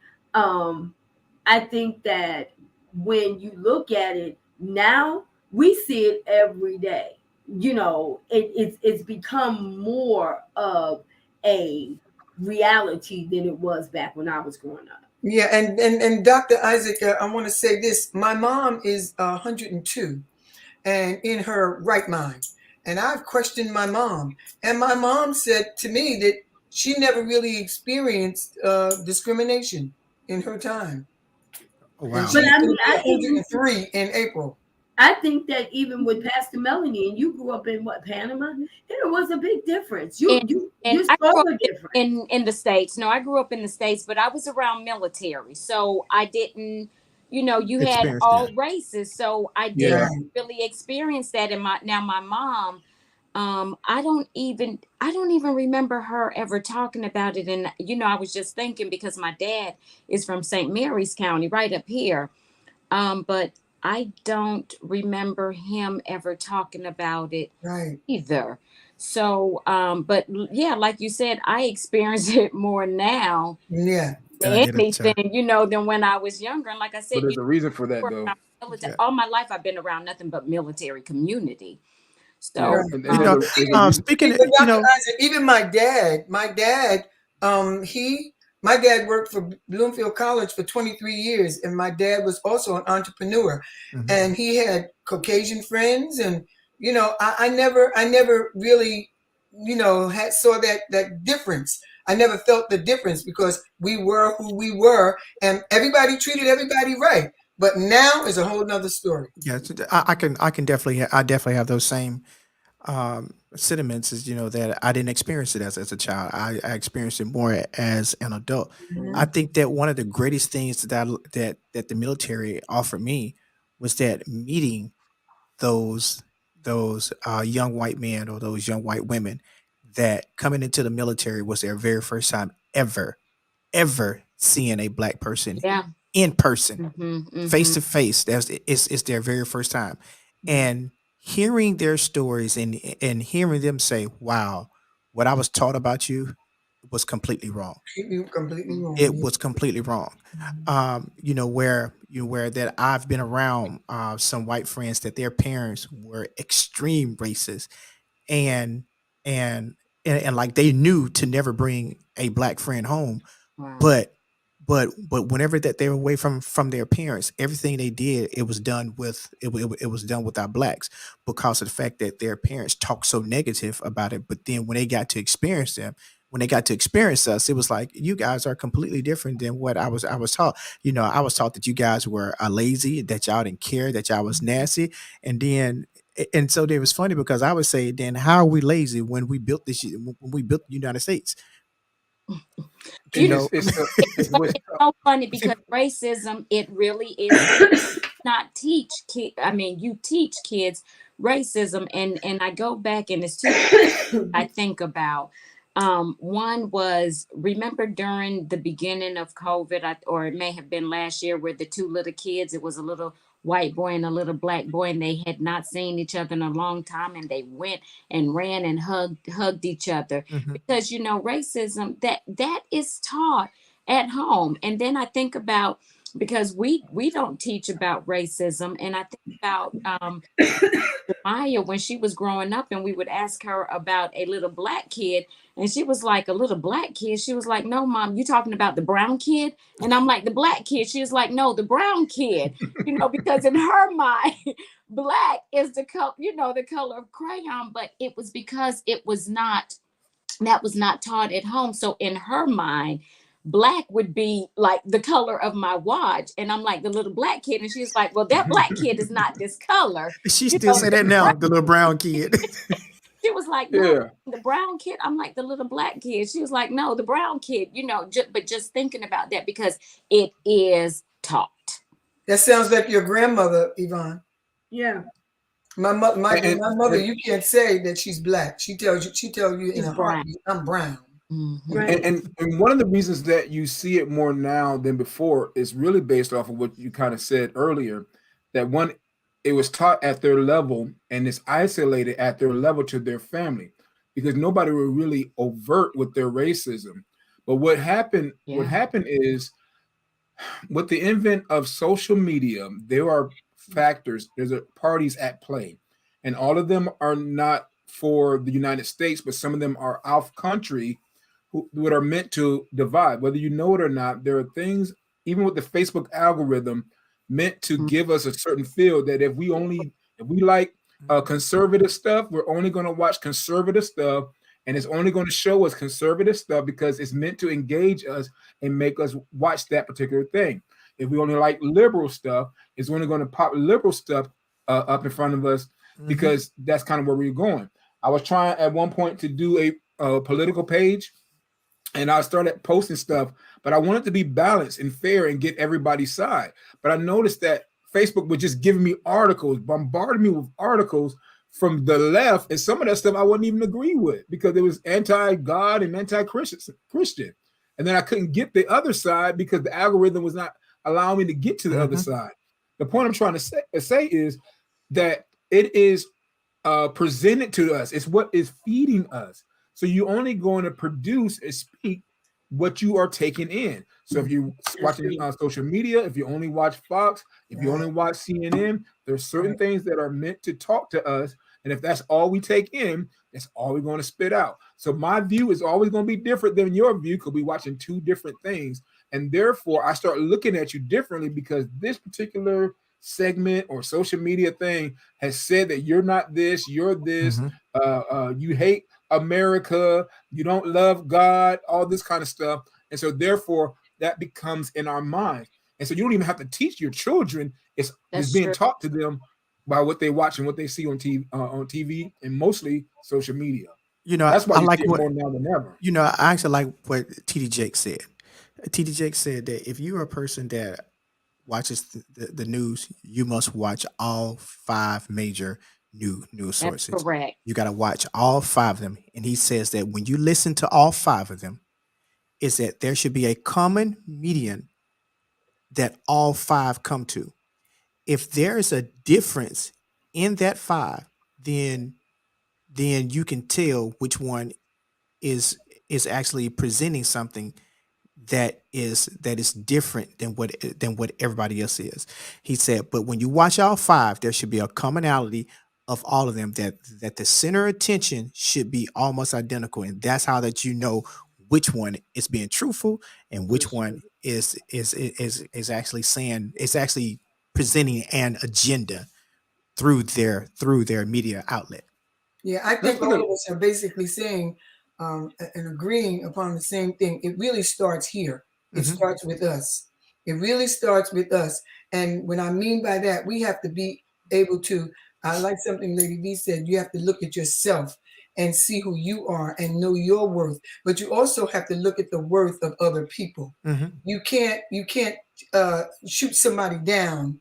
I think that when you look at it now, we see it every day. It's become more of a reality than it was back when I was growing up. Yeah, and Dr. Isaac, I want to say this. My mom is 102 and in her right mind. And I've questioned my mom. And my mom said to me that she never really experienced discrimination in her time. Oh, And wow. But she's I going mean, to be 103 in April. I think that even with Pastor Melanie, and you grew up in what, Panama, there was a big difference. You And you and you I saw grew up the difference. in the States. No, I grew up in the States, but I was around military. So I didn't, you had Experience all that. races. So I Yeah. didn't Right, really experience that in my mom, I don't even remember her ever talking about it. And I was just thinking because my dad is from St. Mary's County, right up here. But I don't remember him ever talking about it right. either. So, but yeah, like you said, I experience it more now Yeah, Than I than did at the anything, time. than when I was younger. And like I But said, there's a reason for that, were though. around military. Yeah. All my life, I've been around nothing but military community. Yeah, So, right. and You there's know, a reason. speaking, But Dr. Isaac, even my dad, my dad worked for Bloomfield College for 23 years, and my dad was also an entrepreneur, Mhm. and he had Caucasian friends, and I never really, had saw that difference. I never felt the difference because we were who we were, and everybody treated everybody right. But now is a whole nother story. Yeah, I can definitely have those same sentiments as that I didn't experience it as a child. I experienced it more as an adult. I Mhm. think that one of the greatest things that the military offered me was that meeting those young white men or those young white women that coming into the military was their very first time ever seeing a black person Yeah. in person, Mm-hmm. face to face. It's their very first time, and hearing their stories and hearing them say, "Wow, what I was taught about you was completely wrong. You completely wrong. It was completely wrong." Where that I've been around some white friends that their parents were extreme racists, and and and like they knew to never bring a black friend home, Wow. but whenever that they were away from their parents, everything they did, it was done with it was done with our blacks, because of the fact that their parents talked so negative about it. But then when they got to experience us, it was like, you guys are completely different than what I was taught. I was taught that you guys were lazy, that y'all didn't care, that y'all was nasty. And so it was funny, because I would say, then how are we lazy when we built when we built the United States? You know it's so funny because racism, it really is not teach kid. I mean, you teach kids racism, and I go back, and it's two I think about. One was, remember during the beginning of COVID, or it may have been last year, where the two little kids, it was a little white boy and a little black boy, and they had not seen each other in a long time, and they went and ran and hugged each other, Mhm. because racism, that is taught at home. And then I think about, because we don't teach about racism, and I think about Maya, when she was growing up, and we would ask her about a little black kid, and she was like, a little black kid. She was like, no, mom, you talking about the brown kid? And I'm like, the black kid. She was like, no, the brown kid. Because in her mind, black is the color, the color of crayon. But it was because that was not taught at home. So in her mind, black would be like the color of my watch. And I'm like, the little black kid. And she's like, well, that black kid is not this color. She still say that now, the little brown kid. She was like, no, the brown kid. I'm like, the little black kid. She was like, no, the brown kid, but just thinking about that, because it is taught. That sounds like your grandmother, Yvonne. Yeah. My mother, you can't say that she's black. She tells you in She's her heartbeat, I'm brown. Mhm. Right. And one of the reasons that you see it more now than before is really based off of what you kind of said earlier, that it was taught at their level, and it's isolated at their level to their family, because nobody were really overt with their racism. But what happened is, with the advent of social media, there are factors, there's parties at play, and all of them are not for the United States, but some of them are off country, what are meant to divide. Whether you know it or not, there are things, even with the Facebook algorithm, meant to give us a certain feel that if we like conservative stuff, we're only going to watch conservative stuff, and it's only going to show us conservative stuff because it's meant to engage us and make us watch that particular thing. If we only like liberal stuff, it's only going to pop liberal stuff up in front of us, because that's kind of where we're going. I was trying at one point to do a political page, and I started posting stuff, but I wanted to be balanced and fair and get everybody's side. But I noticed that Facebook was just giving me articles, bombarding me with articles from the left, and some of that stuff I wouldn't even agree with, because it was anti-God and anti-Christian. And then I couldn't get the other side because the algorithm was not allowing me to get to the other side. The point I'm trying to say is that it is presented to us. It's what is feeding us. So you're only going to produce and speak what you are taking in. So if you're watching on social media, if you only watch Fox, if you only watch CNN, there's certain things that are meant to talk to us. And if that's all we take in, that's all we're going to spit out. So my view is always going to be different than your view, because we're watching two different things. And therefore, I start looking at you differently, because this particular segment or social media thing has said that you're not this, you're this, you hate America, you don't love God, all this kind of stuff. And so therefore that becomes in our minds. And so you don't even have to teach your children. It's being taught to them by what they watch and what they see on TV and mostly social media. That's why I like more now than ever. I actually like what TD Jake said. TD Jake said that if you're a person that watches the news, you must watch all 5 major news That's sources. correct. You got to watch all 5 of them. And he says that when you listen to all 5 of them, is that there should be a common median that all 5 come to. If there is a difference in that 5, then you can tell which one is actually presenting something that is different than what everybody else is. He said, but when you watch all 5, there should be a commonality of all of them, that the center of attention should be almost identical, and that's how that you know which one is being truthful and which one is actually saying, is actually presenting an agenda through their media outlet. Yeah, I Let's think look all at of us are basically saying and agreeing upon the same thing. It really starts here. It Mhm. starts with us. It really starts with us. And what I mean by that, we have to be able to, I like something Lady B said, you have to look at yourself and see who you are and know your worth. But you also have to look at the worth of other people. Mhm. You can't shoot somebody down,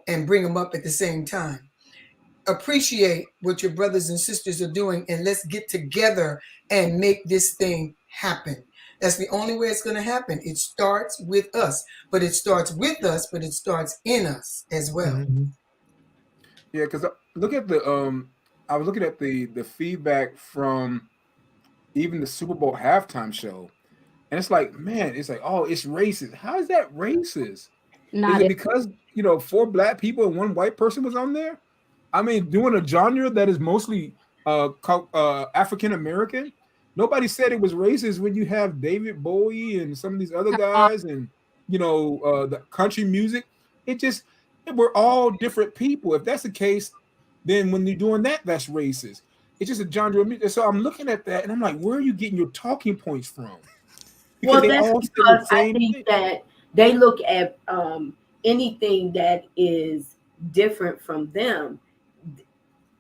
and bring them up at the same time. Appreciate what your brothers and sisters are doing, and let's get together and make this thing happen. That's the only way it's going to happen. It starts with us, but it starts with us, but it starts in us as well. Mhm. Yeah, because look at the I was looking at the feedback from even the Super Bowl halftime show, and it's like, man, it's like, oh, it's racist. How is that racist? Is Not it it. because 4 black people and 1 white person was on there? I mean, doing a genre that is mostly African American. Nobody said it was racist when you have David Bowie and some of these other guys, and the country music. It just we're all different people. If that's the case, then when you're doing that, that's racist. It's just a genre of music. So I'm looking at that and I'm like, where are you getting your talking points from? Because Well, they that's all said the because I same think thing. that they look at anything that is different from them.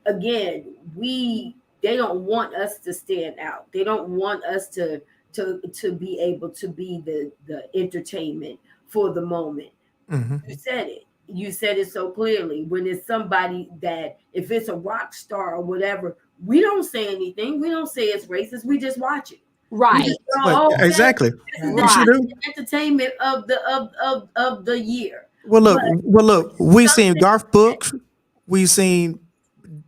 Again, they don't want us to stand out. They don't want us to be able to be the entertainment for the moment. Mhm. You said it so clearly. When it's somebody that, if it's a rock star or whatever, we don't say anything. We don't say it's racist. We just watch it. We Right. just go, But oh, okay, exactly, this is you sure Right. do. the entertainment of the year. Well, But look. We seen something Garth Brooks. We seen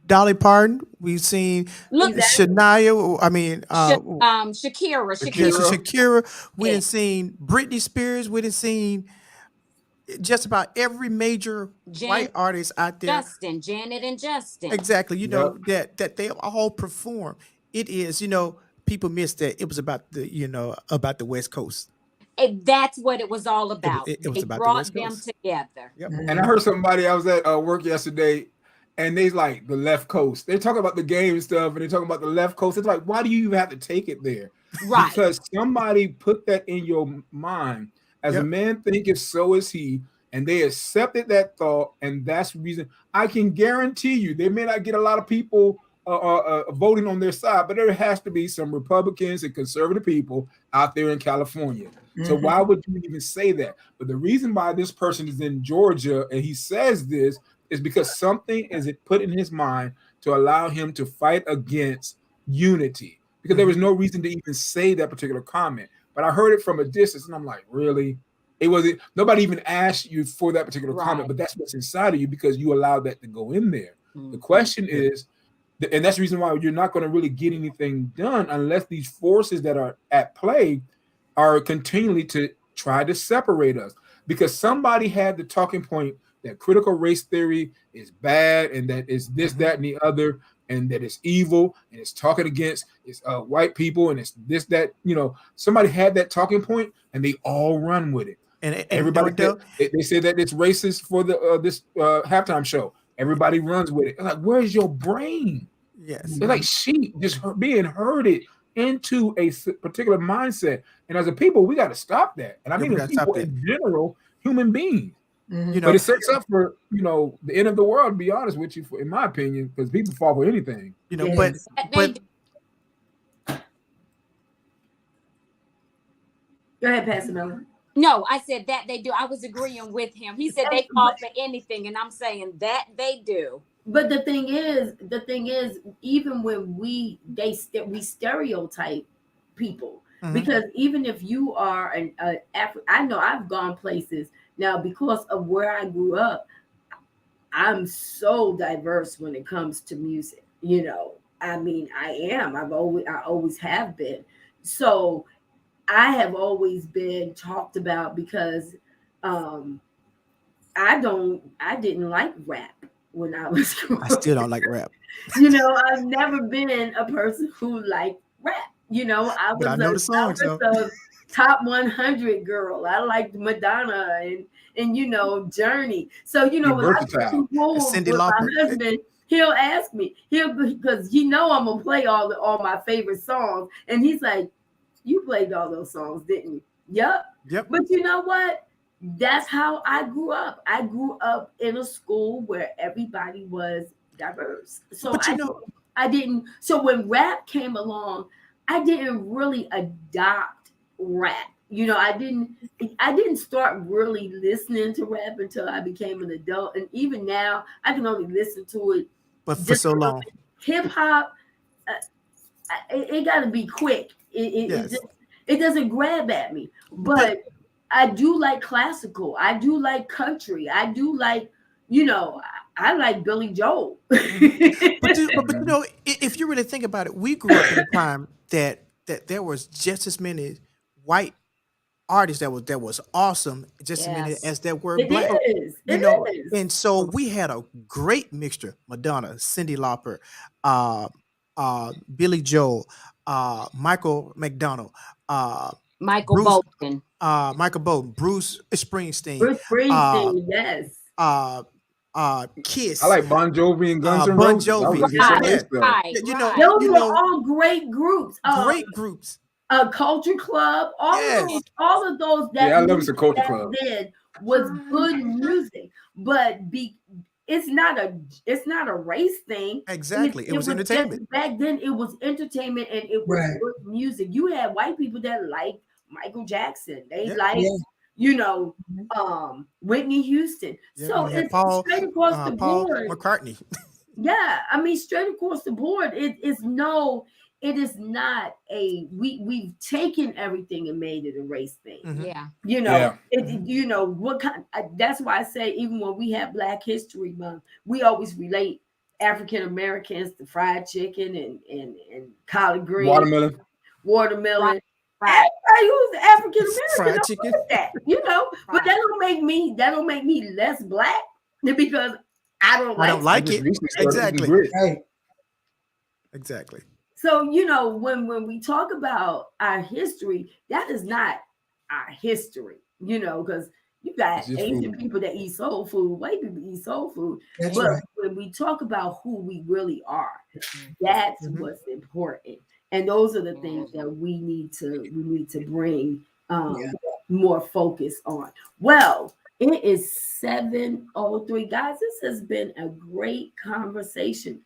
Dolly Parton. We seen Look, exactly. Shania. I mean, Shakira. Shakira. We Yeah. done seen Britney Spears. We done seen just about every major white Jan, artist out there. Janet and Justin. Exactly. You Yep. know that they all perform. It is. People miss that it was about the West Coast. That's what it was all about. It was They about the West brought them Coast. together. Yep. And I heard somebody, I was at work yesterday, and they like the left coast. They're talking about the game and stuff, and they're talking about the left coast. It's like, why do you even have to take it there? Right. Because somebody put that in your mind. As a Yep. man thinketh, so is he. And they accepted that thought, and that's the reason. I can guarantee you, they may not get a lot of people voting on their side, but there has to be some Republicans and conservative people out there in California. So why would you even say that? But the reason why this person is in Georgia and he says this is because something is put in his mind to allow him to fight against unity. Because there was no reason to even say that particular comment. But I heard it from a distance, and I'm like, really? It wasn't. Nobody even asked you for that particular comment, Right. but that's what's inside of you because you allowed that to go in there. The Mhm. question is, and that's the reason why you're not going to really get anything done unless these forces that are at play are continually to try to separate us. Because somebody had the talking point that critical race theory is bad and that it's this, that, and the other, and that it's evil and it's talking against it's white people and it's this, that, somebody had that talking point and they all run with it. And Everybody Odell, they say that it's racist for the this halftime show. Everybody runs with it. It's like, where's your brain? yes. They're like sheep, just being herded into a particular mindset. And as a people, we got to stop that. And I Yeah, we mean, gotta stop people that. in general, human beings. You But know, it sets up for the end of the world. To be honest with you, in my opinion, because people fall for anything. but Yes. but Go ahead, Pastor Miller. No, I said that they do. I was agreeing with him. He said they fall for anything, and I'm saying that they do. but the thing is, even when we stereotype people, Mhm. because even if you are I know I've gone places now because of where I grew up. I'm so diverse when it comes to music. I mean, I always have been. So I have always been talked about because um I didn't like rap when I was I growing. still don't like rap, I've never been a person who liked rap. I but I was know a the songs though. top 100 girl. I liked Madonna and Journey. So You're when I go versatile. to pool Cindy with my Lauper. husband, he'll ask me, because I'm gonna play all my favorite songs, and he's like, "You played all those songs, didn't you?" Yep. Yep. But you know what? That's how I grew up. I grew up in a school where everybody was diverse. So But I didn't. So when rap came along, I didn't really adopt rap. I didn't start really listening to rap until I became an adult. And even now, I can only listen to it but for just so long. hip hop. It got to be quick. Yes. It doesn't grab at me. But But I do like classical. I do like country. I do like, I like Billy Joel. but if you really think about it, we grew up in a time that there was just as many white artists that was awesome, just as many Yes. as there were It black. is. You It know, is. and so we had a great mixture: Madonna, Cyndi Lauper, uh, Billy Joel, Michael McDonald, uh, Michael Bruce, Bolton. Michael Bolton, Bruce Springsteen, Bruce uh, Springsteen, yes. Kiss, I like Bon Jovi and Guns N' Bon Roses. I was Jovi. listening to some of Right, their stuff. Right, You right. know, Those were all great groups. great groups. Culture Club, Yes. all of those Yeah, that I love music some Culture back Club. then was good music, but it's not a race thing. Exactly. It was just entertainment. back then. It was entertainment and it was Right. good music. You had white people that liked Michael Jackson. They Yep. liked, Yeah. Whitney Houston. Yeah, So you had it's Paul straight across the Paul board. McCartney. Yeah, I mean, straight across the board. It is not we've taken everything and made it a race thing. Mhm. Yeah. Yeah. What kind. That's why I say even when we have Black History Month, we always relate African Americans to fried chicken and collard greens, Watermelon. watermelon. Right. Everybody who's African American Fried don't chicken. like that, But Right. that don't make me less black because I don't I don't like. I like just it. recently started eating Exactly. grits. Right. Exactly. So, when we talk about our history, that is not our history, because you got It's just Asian food. people that eat soul food, white people eat soul food. That's But right. when we talk about who we really are, that's Mhm. what's important. And those are the things that we need to bring Yeah. more focus on. Well, it is 7:03. Guys, this has been a great conversation.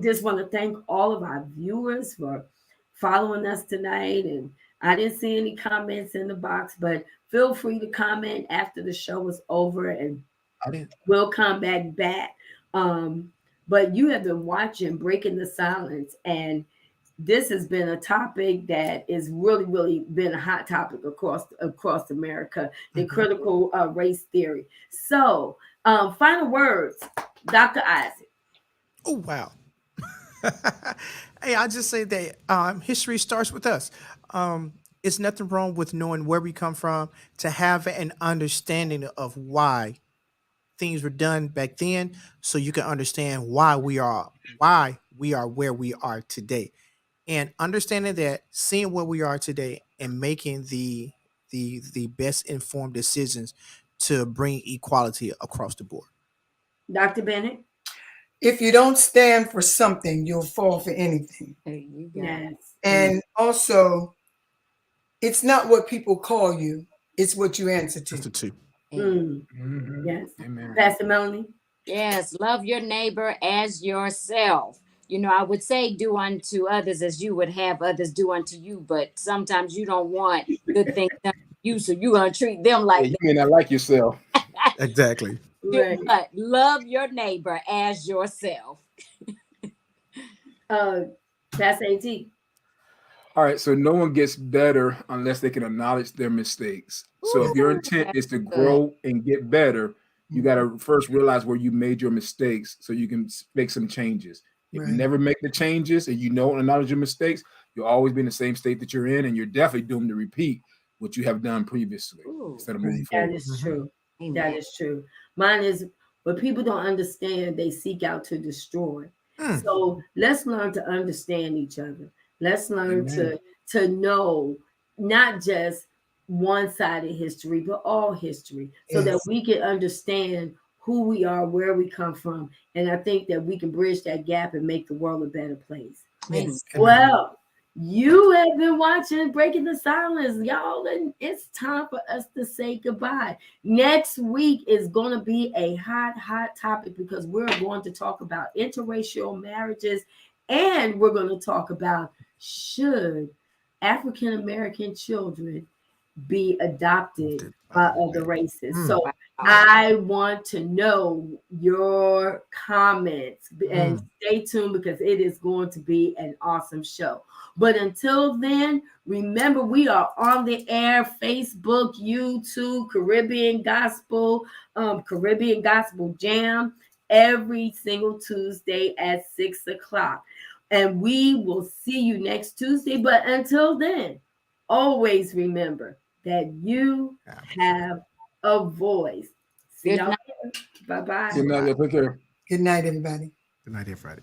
Just want to thank all of our viewers for following us tonight. And I didn't see any comments in the box, but feel free to comment after the show is over and I didn't. we'll come back. But you have been watching Breaking the Silence, and this has been a topic that is really, really been a hot topic across America, the Mhm. critical race theory. So, final words, Dr. Isaac. Oh wow. Hey, I just say that history starts with us. It's nothing wrong with knowing where we come from, to have an understanding of why things were done back then, so you can understand why we are where we are today, and understanding that, seeing where we are today, and making the best informed decisions to bring equality across the board. Dr. Bennett? If you don't stand for something, you'll fall for anything. There you go. Yes. And also, it's not what people call you, it's what you answer Just the to. two. Mm, Mhm. yes. Amen. Pastor Melanie? Yes, love your neighbor as yourself. I would say do unto others as you would have others do unto you, but sometimes you don't want good things done to you, so you're gonna treat them Yeah, like you may not like yourself. that. Exactly. Right. But love your neighbor as yourself. That's AT. All right, so no one gets better unless they can acknowledge their mistakes. So if your Ooh, intent that's is to good. grow and get better, you got to first realize where you made your mistakes so you can make some changes. If you Right. never make the changes and you don't acknowledge your mistakes, you'll always be in the same state that you're in, and you're definitely doomed to repeat what you have done previously Ooh, instead of moving Right. That forward. is Mhm. true. That amen. is true. Mine is what people don't understand, they seek out to destroy. Mm. So let's learn to understand each other. Let's learn Amen. to know not just one side of history, but all history, so that Yes. we can understand who we are, where we come from. And I think that we can bridge that gap and make the world a better place. Yes. Well, you have been watching Breaking the Silence, y'all, and it's time for us to say goodbye. Next week is going to be a hot topic because we're going to talk about interracial marriages, and we're going to talk about should African American children be adopted by other races. Mm. So Wow. I want to know your comments and stay tuned because it is going to be an awesome show. But until then, remember we are on the air, Facebook, YouTube, Caribbean Gospel Jam every single Tuesday at 6 o'clock. And we will see you next Tuesday. But until then, always remember that you have a voice. See Good y'all night. later. Bye-bye. Good night, y'all. Take care. Good night, everybody. Good night, everybody.